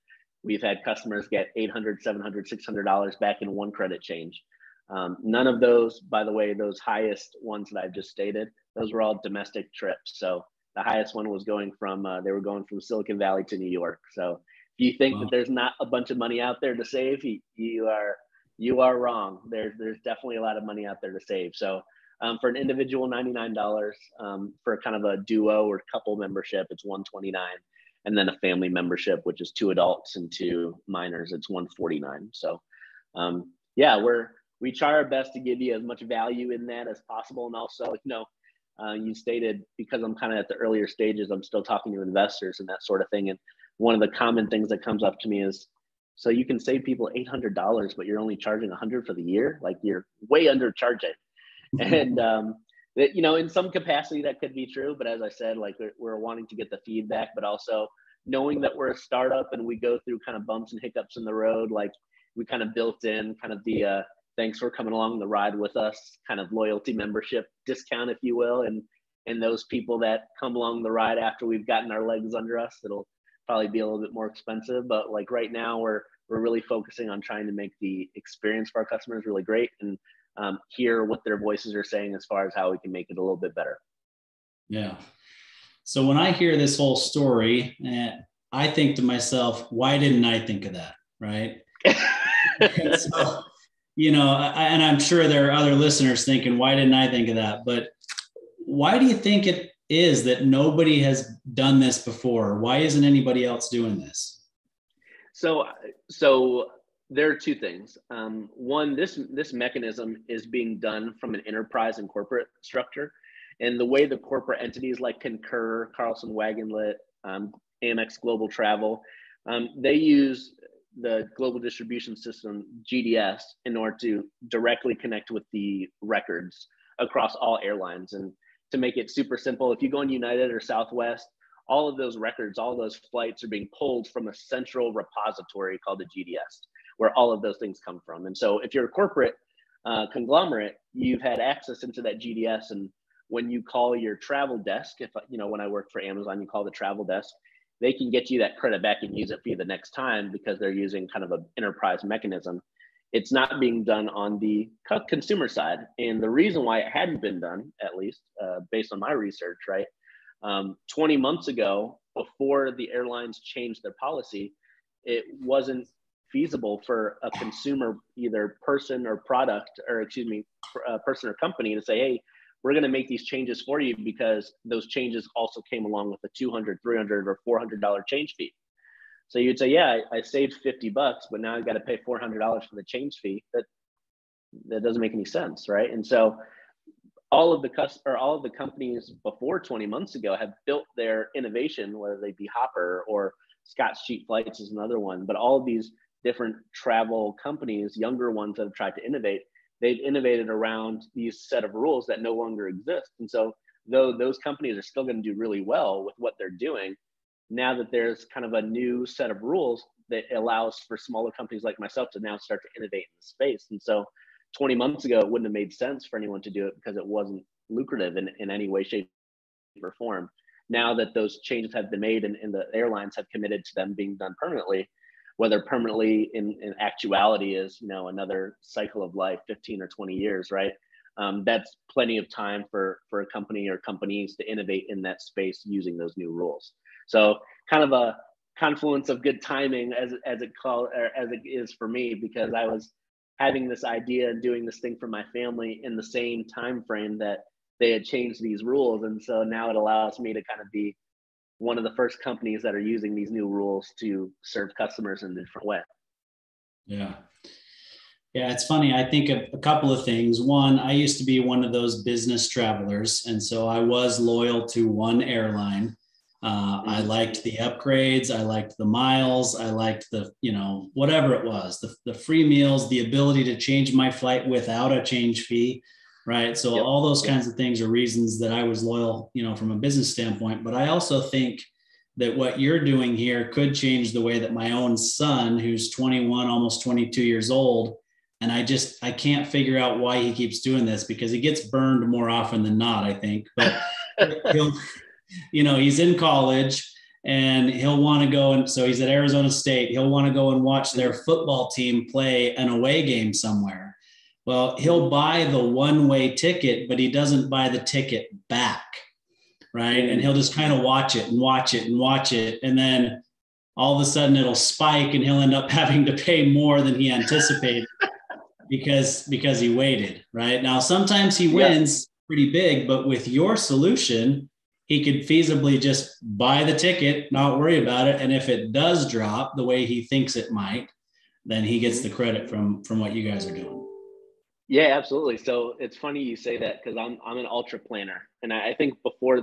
We've had customers get $800, $700, $600 back in one credit change. None of those, by the way, those highest ones that I've just stated, those were all domestic trips. So the highest one was they were going from Silicon Valley to New York. So if you think that there's not a bunch of money out there to save, you are wrong. There's definitely a lot of money out there to save. So for an individual, $99. For kind of a duo or couple membership, it's $129. And then a family membership, which is 2 adults and 2 minors, it's $149. So we try our best to give you as much value in that as possible. And also, you stated, because I'm kind of at the earlier stages, I'm still talking to investors and that sort of thing. And one of the common things that comes up to me is, so you can save people $800, but you're only charging $100 for the year. You're way undercharging. And, in some capacity that could be true. But as I said, we're wanting to get the feedback, but also knowing that we're a startup and we go through kind of bumps and hiccups in the road, we kind of built in kind of the thanks for coming along the ride with us kind of loyalty membership discount, if you will. And those people that come along the ride after we've gotten our legs under us, it'll probably be a little bit more expensive. But right now we're really focusing on trying to make the experience for our customers really great and hear what their voices are saying as far as how we can make it a little bit better. Yeah. So when I hear this whole story, I think to myself, why didn't I think of that? Right. So, and I'm sure there are other listeners thinking, why didn't I think of that? But why do you think it is that nobody has done this before? Why isn't anybody else doing this? So there are 2 things. One, this mechanism is being done from an enterprise and corporate structure. And the way the corporate entities like Concur, Carlson Wagonlit, Amex Global Travel, they use the global distribution system, GDS, in order to directly connect with the records across all airlines. And to make it super simple, if you go on United or Southwest, all of those records, all those flights are being pulled from a central repository called the GDS, where all of those things come from. And so if you're a corporate conglomerate, you've had access into that GDS. And when you call your travel desk, if when I worked for Amazon, you call the travel desk, they can get you that credit back and use it for you the next time because they're using kind of an enterprise mechanism. It's not being done on the consumer side. And the reason why it hadn't been done, at least based on my research, right? 20 months ago, before the airlines changed their policy, it wasn't feasible for a consumer, either person or product, or excuse me, person or company to say, hey, we're going to make these changes for you because those changes also came along with a $200, $300, or $400 change fee. So you'd say, yeah, I saved $50, but now I've got to pay $400 for the change fee. That doesn't make any sense, right? And so all of the companies before 20 months ago have built their innovation, whether they be Hopper or Scott's Cheap Flights is another one, but all of these different travel companies, younger ones that have tried to innovate, they've innovated around these set of rules that no longer exist. And so though those companies are still going to do really well with what they're doing, now that there's kind of a new set of rules that allows for smaller companies like myself to now start to innovate in the space. And so 20 months ago, it wouldn't have made sense for anyone to do it because it wasn't lucrative in any way, shape, or form. Now that those changes have been made and the airlines have committed to them being done permanently, whether permanently in actuality is, another cycle of life, 15 or 20 years, right? That's plenty of time for a company or companies to innovate in that space using those new rules. So kind of a confluence of good timing as it is for me, because I was having this idea and doing this thing for my family in the same time frame that they had changed these rules. And so now it allows me to kind of be one of the first companies that are using these new rules to serve customers in a different way. Yeah. Yeah, it's funny. I think a couple of things. One, I used to be one of those business travelers. And so I was loyal to one airline. I liked the upgrades. I liked the miles. I liked the, whatever it was, the free meals, the ability to change my flight without a change fee. Right. So all those kinds of things are reasons that I was loyal, from a business standpoint. But I also think that what you're doing here could change the way that my own son, who's 21, almost 22 years old, and I can't figure out why he keeps doing this, because he gets burned more often than not, I think. But he's in college and he'll want to go. And so he's at Arizona State. He'll want to go and watch their football team play an away game somewhere. Well, he'll buy the one-way ticket, but he doesn't buy the ticket back, right? And he'll just kind of watch it and watch it and watch it. And then all of a sudden it'll spike and he'll end up having to pay more than he anticipated because he waited, right? Now, sometimes he wins pretty big, but with your solution, he could feasibly just buy the ticket, not worry about it. And if it does drop the way he thinks it might, then he gets the credit from what you guys are doing. Yeah, absolutely. So it's funny you say that, because I'm an ultra planner. And I think before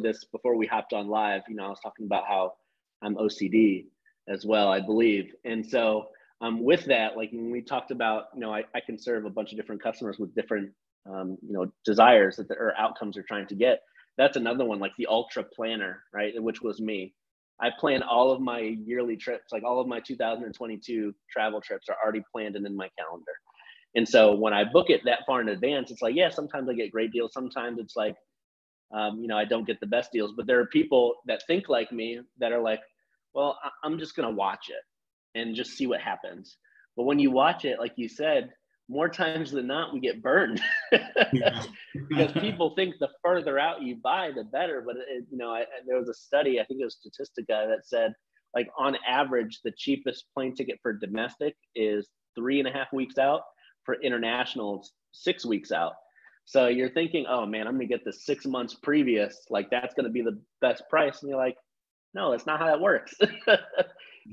we hopped on live, I was talking about how I'm OCD as well, I believe. And so with that, like when we talked about, I can serve a bunch of different customers with different, desires or outcomes they're trying to get. That's another one, like the ultra planner, right? Which was me. I plan all of my yearly trips, like all of my 2022 travel trips are already planned and in my calendar. And so when I book it that far in advance, it's like, sometimes I get great deals. Sometimes it's like, I don't get the best deals. But there are people that think like me that are like, well, I'm just going to watch it and just see what happens. But when you watch it, like you said, more times than not, we get burned because people think the further out you buy, the better. But, there was a study, I think it was Statistica, that said, like on average, the cheapest plane ticket for domestic is 3.5 weeks out. For international, it's 6 weeks out. So you're thinking, oh man, I'm gonna get the 6 months previous, like that's gonna be the best price. And you're like, no, that's not how that works.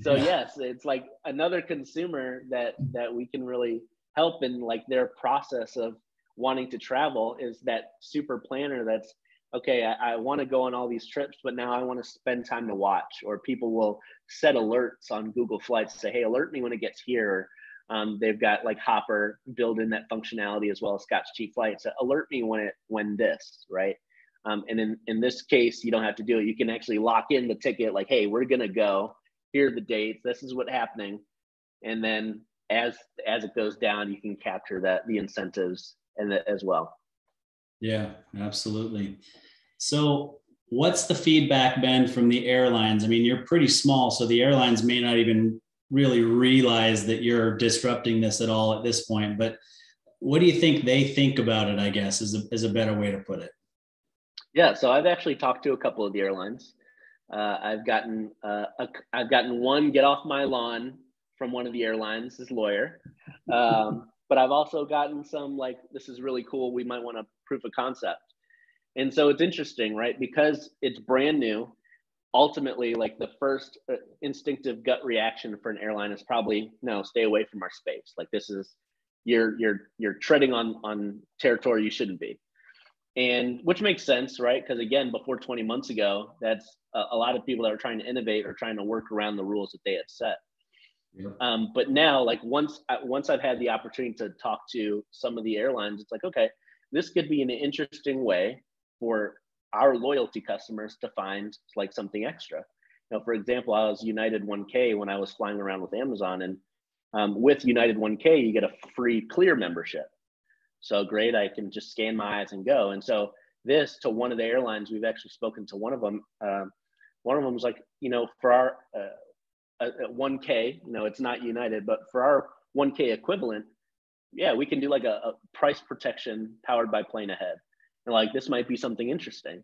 So yes, it's like another consumer that we can really help in like their process of wanting to travel is that super planner that's okay, I want to go on all these trips, but now I want to spend time to watch. Or people will set alerts on Google Flights, say, hey, alert me when it gets here. They've got like Hopper build in that functionality as well as Scott's Cheap Flights. Alert me when this, right? And in this case, you don't have to do it. You can actually lock in the ticket, like, hey, we're gonna go. Here are the dates. This is what's happening. And then as it goes down, you can capture the incentives as well. Yeah, absolutely. So what's the feedback been from the airlines? I mean, you're pretty small, so the airlines may not even really realize that you're disrupting this at all at this point. But what do you think they think about it, I guess, is a better way to put it? Yeah, so I've actually talked to a couple of the airlines. I've gotten one get off my lawn from one of the airlines, his lawyer. But I've also gotten some like, this is really cool. We might want a proof of concept. And so it's interesting, right? Because it's brand new. Ultimately, like the first instinctive gut reaction for an airline is probably, no, stay away from our space. Like this is, you're treading on territory you shouldn't be. And which makes sense, right? Because again, before 20 months ago, that's a lot of people that are trying to innovate or trying to work around the rules that they had set. Yep. But now, like once I've had the opportunity to talk to some of the airlines, it's like, okay, this could be an interesting way for our loyalty customers to find like something extra. You know, for example, I was United 1K when I was flying around with Amazon, and with United 1K, you get a free Clear membership. So great, I can just scan my eyes and go. And so this to one of the airlines, we've actually spoken to one of them. One of them was like, you know, for our 1K, you know, it's not United, but for our 1K equivalent, yeah, we can do like a price protection powered by PlaneAhead. And like, this might be something interesting.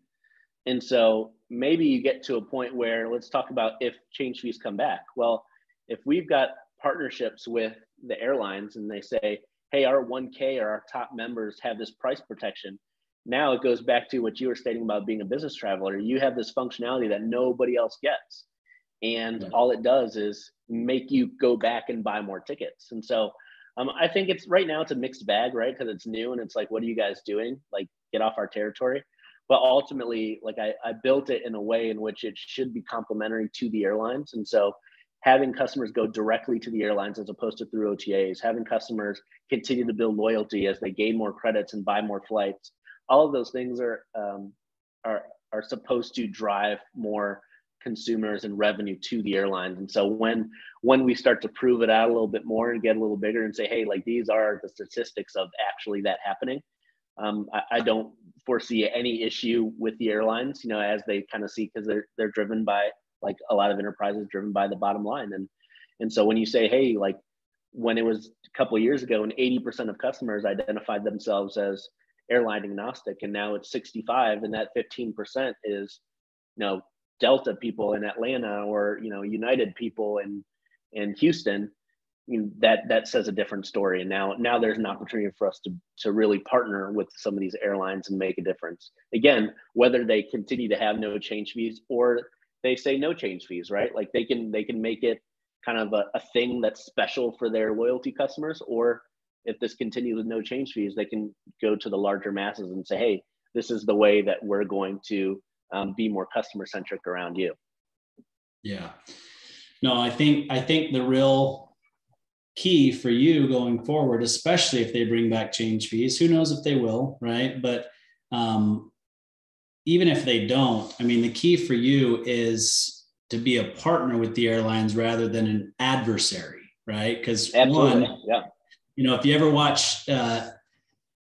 And so maybe you get to a point where let's talk about if change fees come back. Well, if we've got partnerships with the airlines and they say, hey, our 1K or our top members have this price protection. Now it goes back to what you were stating about being a business traveler. You have this functionality that nobody else gets. And all it does is make you go back and buy more tickets. And so I think it's right now it's a mixed bag, right? Because it's new and it's like, what are you guys doing? Like, get off our territory. But ultimately, like I built it in a way in which it should be complementary to the airlines. And so having customers go directly to the airlines as opposed to through OTAs, having customers continue to build loyalty as they gain more credits and buy more flights, all of those things are supposed to drive more consumers and revenue to the airlines. And so when we start to prove it out a little bit more and get a little bigger and say, hey, like these are the statistics of actually that happening, I don't foresee any issue with the airlines, you know, as they kind of see, because they're driven by, like a lot of enterprises driven by the bottom line. And so when you say, hey, like when it was a couple of years ago and 80% of customers identified themselves as airline agnostic, and now it's 65, and that 15% is, you know, Delta people in Atlanta or, you know, United people in Houston, you know, that says a different story. And now there's an opportunity for us to really partner with some of these airlines and make a difference. Again, whether they continue to have no change fees or they say no change fees, right? Like they can make it kind of a thing that's special for their loyalty customers, or if this continues with no change fees, they can go to the larger masses and say, hey, this is the way that we're going to be more customer centric around you. Yeah, no, I think the real key for you going forward, especially if they bring back change fees, who knows if they will, right? But even if they don't, I mean, the key for you is to be a partner with the airlines rather than an adversary, right? Because one, yeah, you know, if you ever watch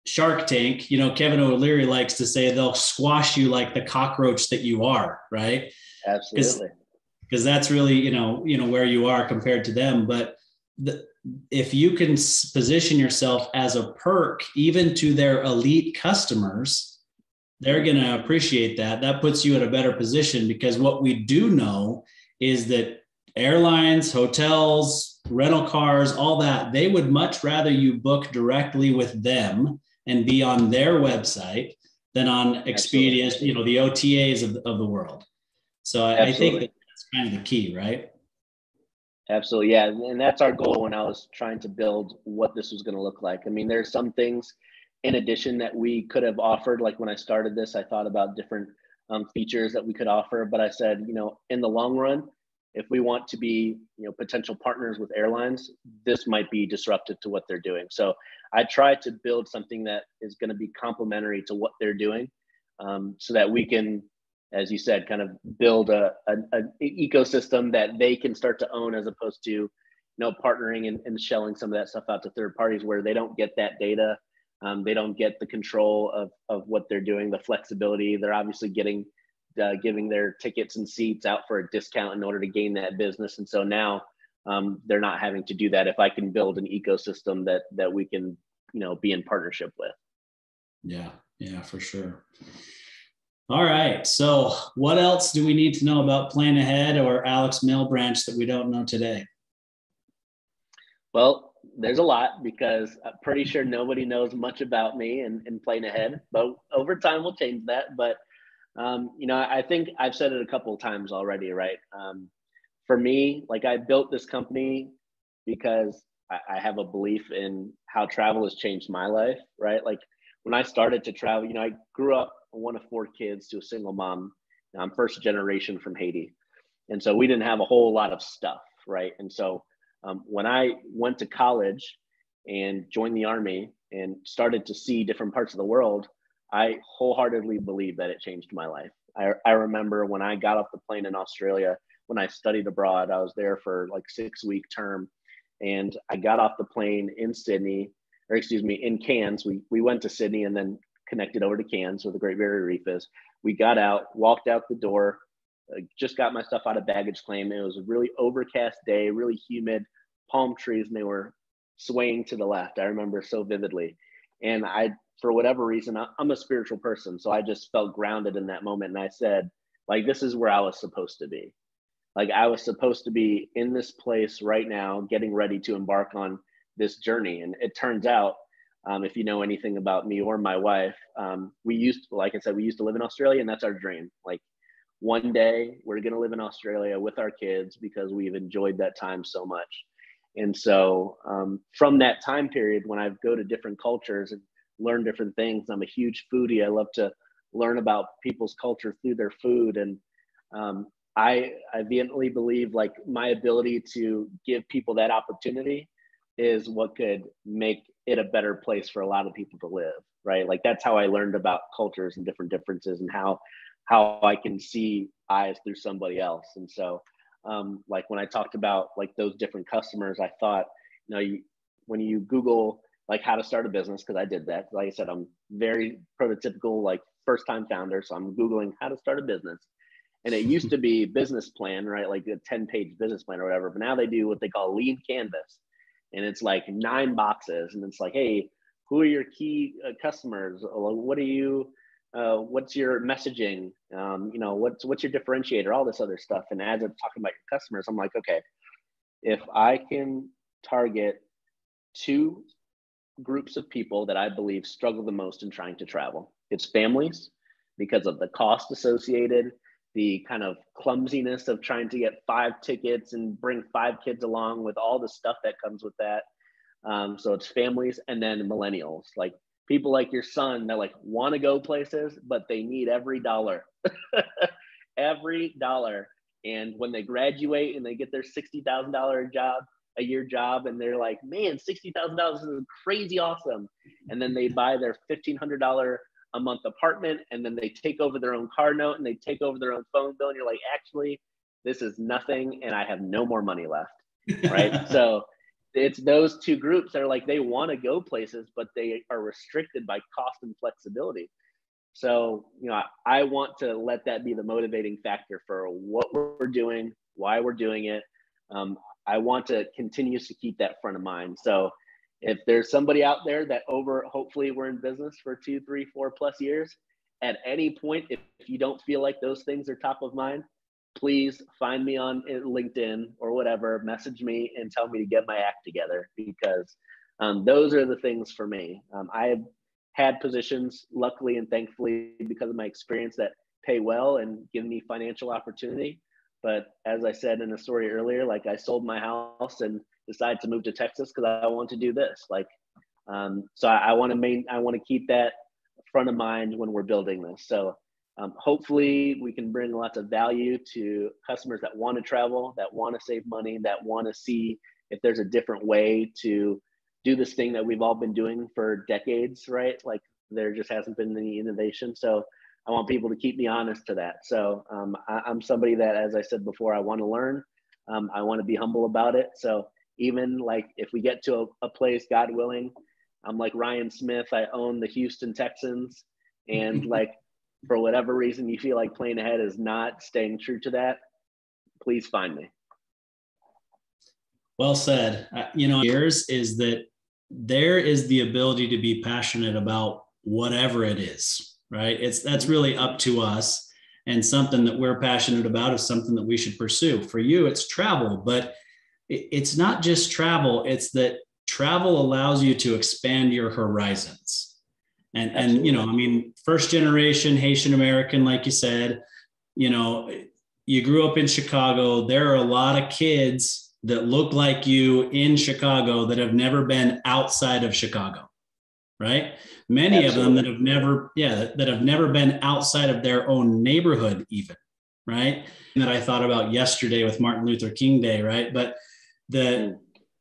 Shark Tank, you know, Kevin O'Leary likes to say they'll squash you like the cockroach that you are, right? Absolutely. Because that's really, you know, where you are compared to them. But if you can position yourself as a perk, even to their elite customers, they're going to appreciate that. That puts you in a better position, because what we do know is that airlines, hotels, rental cars, all that, they would much rather you book directly with them and be on their website than on Expedia, Absolutely. You know, the OTAs of the world. So I think that's kind of the key, right? Absolutely. Yeah. And that's our goal when I was trying to build what this was going to look like. I mean, there's some things, in addition that we could have offered. Like when I started this, I thought about different features that we could offer, but I said, in the long run, if we want to be, potential partners with airlines, this might be disruptive to what they're doing. So I tried to build something that is going to be complementary to what they're doing, so that we can, as you said, kind of build an ecosystem that they can start to own, as opposed to, partnering and shelling some of that stuff out to third parties where they don't get that data. They don't get the control of what they're doing, the flexibility. They're obviously giving their tickets and seats out for a discount in order to gain that business. And so now they're not having to do that if I can build an ecosystem that we can, be in partnership with. Yeah, for sure. All right. So what else do we need to know about PlaneAhead or Alex Mail Branch that we don't know today? Well, there's a lot, because I'm pretty sure nobody knows much about me and PlaneAhead, but over time we'll change that. But, I think I've said it a couple of times already, right? For me, like, I built this company because I have a belief in how travel has changed my life, right? Like when I started to travel, I grew up one of 4 kids to a single mom. I'm first generation from Haiti. And so we didn't have a whole lot of stuff, right? And so when I went to college and joined the Army and started to see different parts of the world, I wholeheartedly believe that it changed my life. I remember when I got off the plane in Australia, when I studied abroad, I was there for like 6-week term. And I got off the plane in in Cairns. We went to Sydney and then connected over to Cairns, where the Great Barrier Reef is. We got out, walked out the door, just got my stuff out of baggage claim. It was a really overcast day, really humid, palm trees, and they were swaying to the left. I remember so vividly. And for whatever reason, I'm a spiritual person. So I just felt grounded in that moment. And I said, like, this is where I was supposed to be. Like, I was supposed to be in this place right now, getting ready to embark on this journey. And it turns out, if you know anything about me or my wife, like I said, we used to live in Australia, and that's our dream. Like, one day we're going to live in Australia with our kids because we've enjoyed that time so much. And so from that time period, when I go to different cultures and learn different things, I'm a huge foodie. I love to learn about people's culture through their food. And I vehemently believe, like, my ability to give people that opportunity is what could make it a better place for a lot of people to live, right? Like, that's how I learned about cultures and different differences, and how I can see eyes through somebody else. And so like when I talked about like those different customers, I thought, when you Google like how to start a business, because I did that. Like I said, I'm very prototypical, like first time founder. So I'm Googling how to start a business. And it used to be business plan, right? Like a 10-page business plan or whatever. But now they do what they call lean canvas. And it's like 9 boxes. And it's like, hey, who are your key customers? What are you, what's your messaging? What's your differentiator? All this other stuff. And as I'm talking about your customers, I'm like, okay, if I can target 2 groups of people that I believe struggle the most in trying to travel, it's families, because of the cost associated, the kind of clumsiness of trying to get 5 tickets and bring 5 kids along with all the stuff that comes with that. So it's families, and then millennials, like people like your son that like want to go places, but they need every dollar, every dollar. And when they graduate and they get their $60,000 a year job, and they're like, man, $60,000 is crazy awesome. And then they buy their $1,500 a month apartment, and then they take over their own car note, and they take over their own phone bill. And you're like, actually, this is nothing, and I have no more money left, right? So it's those 2 groups that are like, they want to go places, but they are restricted by cost and flexibility. So, I want to let that be the motivating factor for what we're doing, why we're doing it. I want to continue to keep that front of mind. So if there's somebody out there that hopefully we're in business for 2, 3, 4 plus years, at any point, if you don't feel like those things are top of mind, please find me on LinkedIn or whatever, message me and tell me to get my act together, because those are the things for me. I have had positions, luckily and thankfully, because of my experience, that pay well and give me financial opportunity. But as I said in a story earlier, like I sold my house and decided to move to Texas because I want to do this. Like, So I want to keep that front of mind when we're building this. So hopefully we can bring lots of value to customers that want to travel, that want to save money, that want to see if there's a different way to do this thing that we've all been doing for decades, right? Like there just hasn't been any innovation. So I want people to keep me honest to that. So I'm somebody that, as I said before, I want to learn. I want to be humble about it. So even like if we get to a place, God willing, I'm like Ryan Smith, I own the Houston Texans, and like for whatever reason you feel like PlaneAhead is not staying true to that, please find me. Well said. Yours is that there is the ability to be passionate about whatever it is, right? That's really up to us, and something that we're passionate about is something that we should pursue. For you, it's travel, but it's not just travel. It's that travel allows you to expand your horizons. And first generation Haitian American, like you said, you grew up in Chicago. There are a lot of kids that look like you in Chicago that have never been outside of Chicago, right? Many of them that have never been outside of their own neighborhood even, right? And that I thought about yesterday with Martin Luther King Day, right? But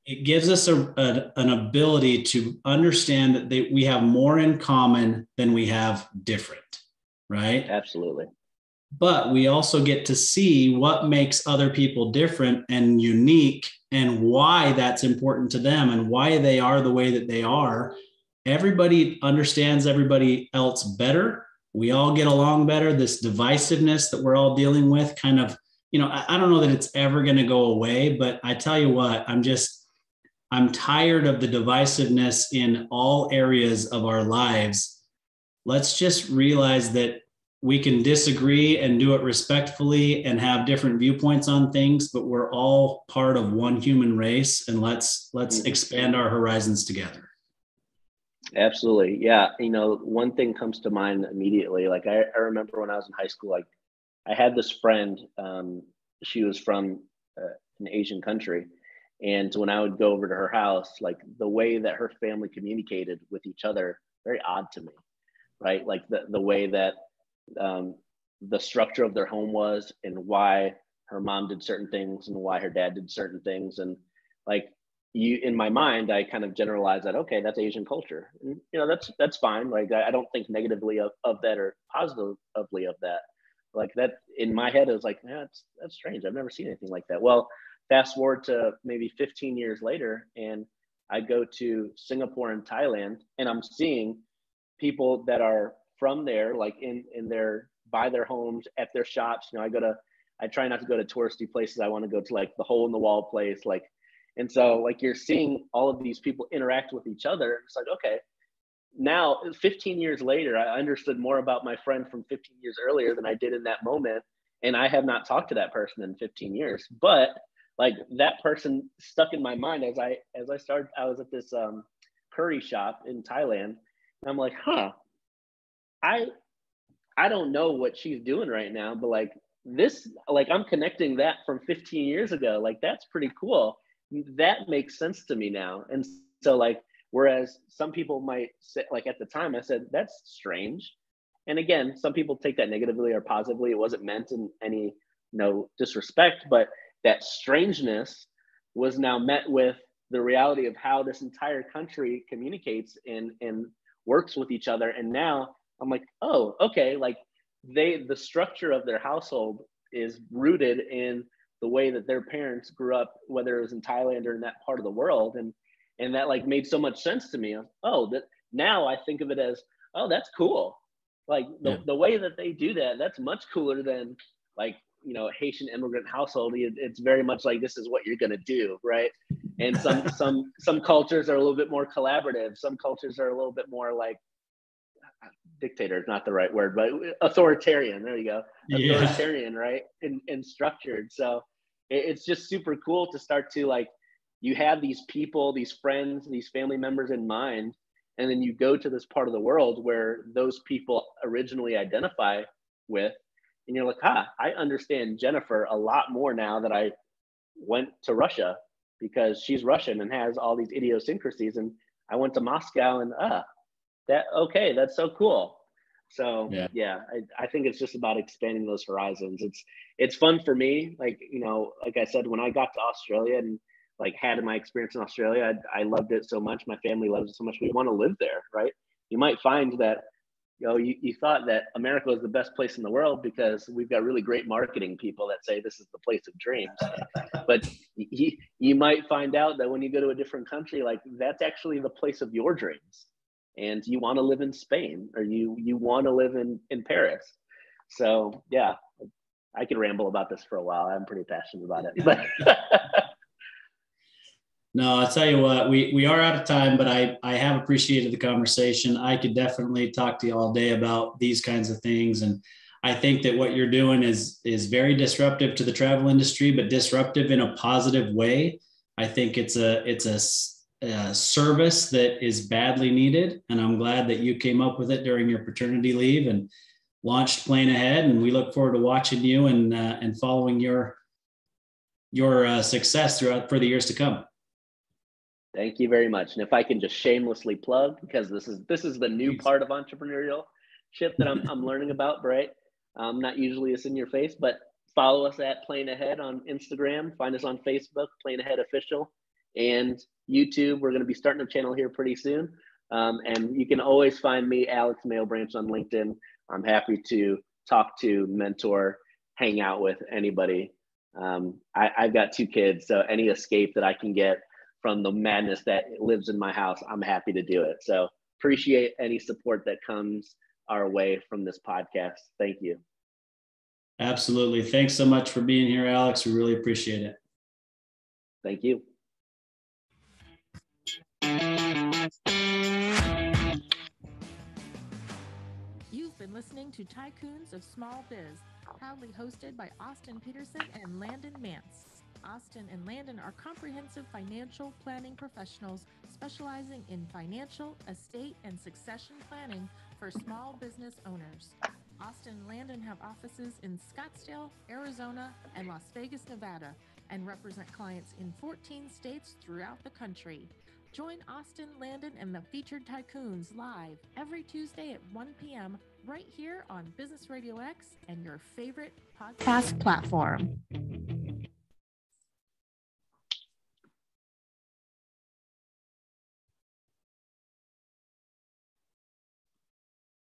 it gives us an ability to understand that we have more in common than we have different, right? Absolutely. But we also get to see what makes other people different and unique, and why that's important to them, and why they are the way that they are. Everybody understands everybody else better. We all get along better. This divisiveness that we're all dealing with kind of, I don't know that it's ever going to go away, but I tell you what, I'm tired of the divisiveness in all areas of our lives. Let's just realize that we can disagree and do it respectfully and have different viewpoints on things, but we're all part of one human race, and let's expand our horizons together. Absolutely. Yeah. One thing comes to mind immediately. Like I remember when I was in high school, like I had this friend, she was from an Asian country. And when I would go over to her house, like the way that her family communicated with each other, very odd to me, right? Like the way that the structure of their home was, and why her mom did certain things and why her dad did certain things. And like in my mind, I kind of generalized that, okay, that's Asian culture. And, that's fine. Like I don't think negatively of that or positively of that. Like that in my head, it was like, yeah, that's strange. I've never seen anything like that. Well, fast forward to maybe 15 years later, and I go to Singapore and Thailand, and I'm seeing people that are from there, like in by their homes, at their shops. I try not to go to touristy places. I want to go to like the hole in the wall place. And so like you're seeing all of these people interact with each other. It's like, okay, now 15 years later, I understood more about my friend from 15 years earlier than I did in that moment. And I have not talked to that person in 15 years, but like that person stuck in my mind as I started. I was at this curry shop in Thailand, and I'm like, I don't know what she's doing right now, but like this, like I'm connecting that from 15 years ago. Like that's pretty cool. That makes sense to me now. And so like, whereas some people might say, like at the time I said, that's strange. And again, some people take that negatively or positively. It wasn't meant in any disrespect, but that strangeness was now met with the reality of how this entire country communicates and works with each other. And now I'm like, oh, okay. Like the structure of their household is rooted in the way that their parents grew up, whether it was in Thailand or in that part of the world. And that like made so much sense to me. Oh, that now I think of it as, oh, that's cool. Like the way that they do that, that's much cooler than like, Haitian immigrant household. It's very much like, this is what you're going to do. Right. And some cultures are a little bit more collaborative. Some cultures are a little bit more like, dictator is not the right word, but authoritarian. There you go. Authoritarian, right? And structured. So it's just super cool to start to like, you have these people, these friends, these family members in mind, and then you go to this part of the world where those people originally identify with, and you're like, I understand Jennifer a lot more now that I went to Russia, because she's Russian and has all these idiosyncrasies, and I went to Moscow and that's so cool. So yeah, I think it's just about expanding those horizons. It's fun for me. Like, like I said, when I got to Australia and like had my experience in Australia, I loved it so much. My family loves it so much. We want to live there, right? You might find that, you thought that America was the best place in the world because we've got really great marketing people that say this is the place of dreams. But you might find out that when you go to a different country, like that's actually the place of your dreams. And you want to live in Spain, or you want to live in Paris. So yeah, I could ramble about this for a while. I'm pretty passionate about it. But no, I'll tell you what, we are out of time, but I have appreciated the conversation. I could definitely talk to you all day about these kinds of things. And I think that what you're doing is very disruptive to the travel industry, but disruptive in a positive way. I think it's a service that is badly needed. And I'm glad that you came up with it during your paternity leave and launched PlaneAhead. And we look forward to watching you and following your success for the years to come. Thank you very much. And if I can just shamelessly plug, because this is the new part of entrepreneurship that I'm learning about, right? Not usually it's in your face, but follow us at PlaneAhead on Instagram. Find us on Facebook, PlaneAhead Official, and YouTube. We're going to be starting a channel here pretty soon. And you can always find me, Alex Mailbranch, on LinkedIn. I'm happy to talk to, mentor, hang out with anybody. I've got 2 kids, so any escape that I can get from the madness that lives in my house, I'm happy to do it. So appreciate any support that comes our way from this podcast. Thank you. Absolutely. Thanks so much for being here, Alex. We really appreciate it. Thank you. You've been listening to Tycoons of Small Biz, proudly hosted by Austin Peterson and Landon Mance. Austin and Landon are comprehensive financial planning professionals specializing in financial, estate, and succession planning for small business owners. Austin and Landon have offices in Scottsdale, Arizona, and Las Vegas, Nevada, and represent clients in 14 states throughout the country. Join Austin, Landon, and the featured Tycoons live every Tuesday at 1 p.m. right here on Business Radio X and your favorite podcast platform.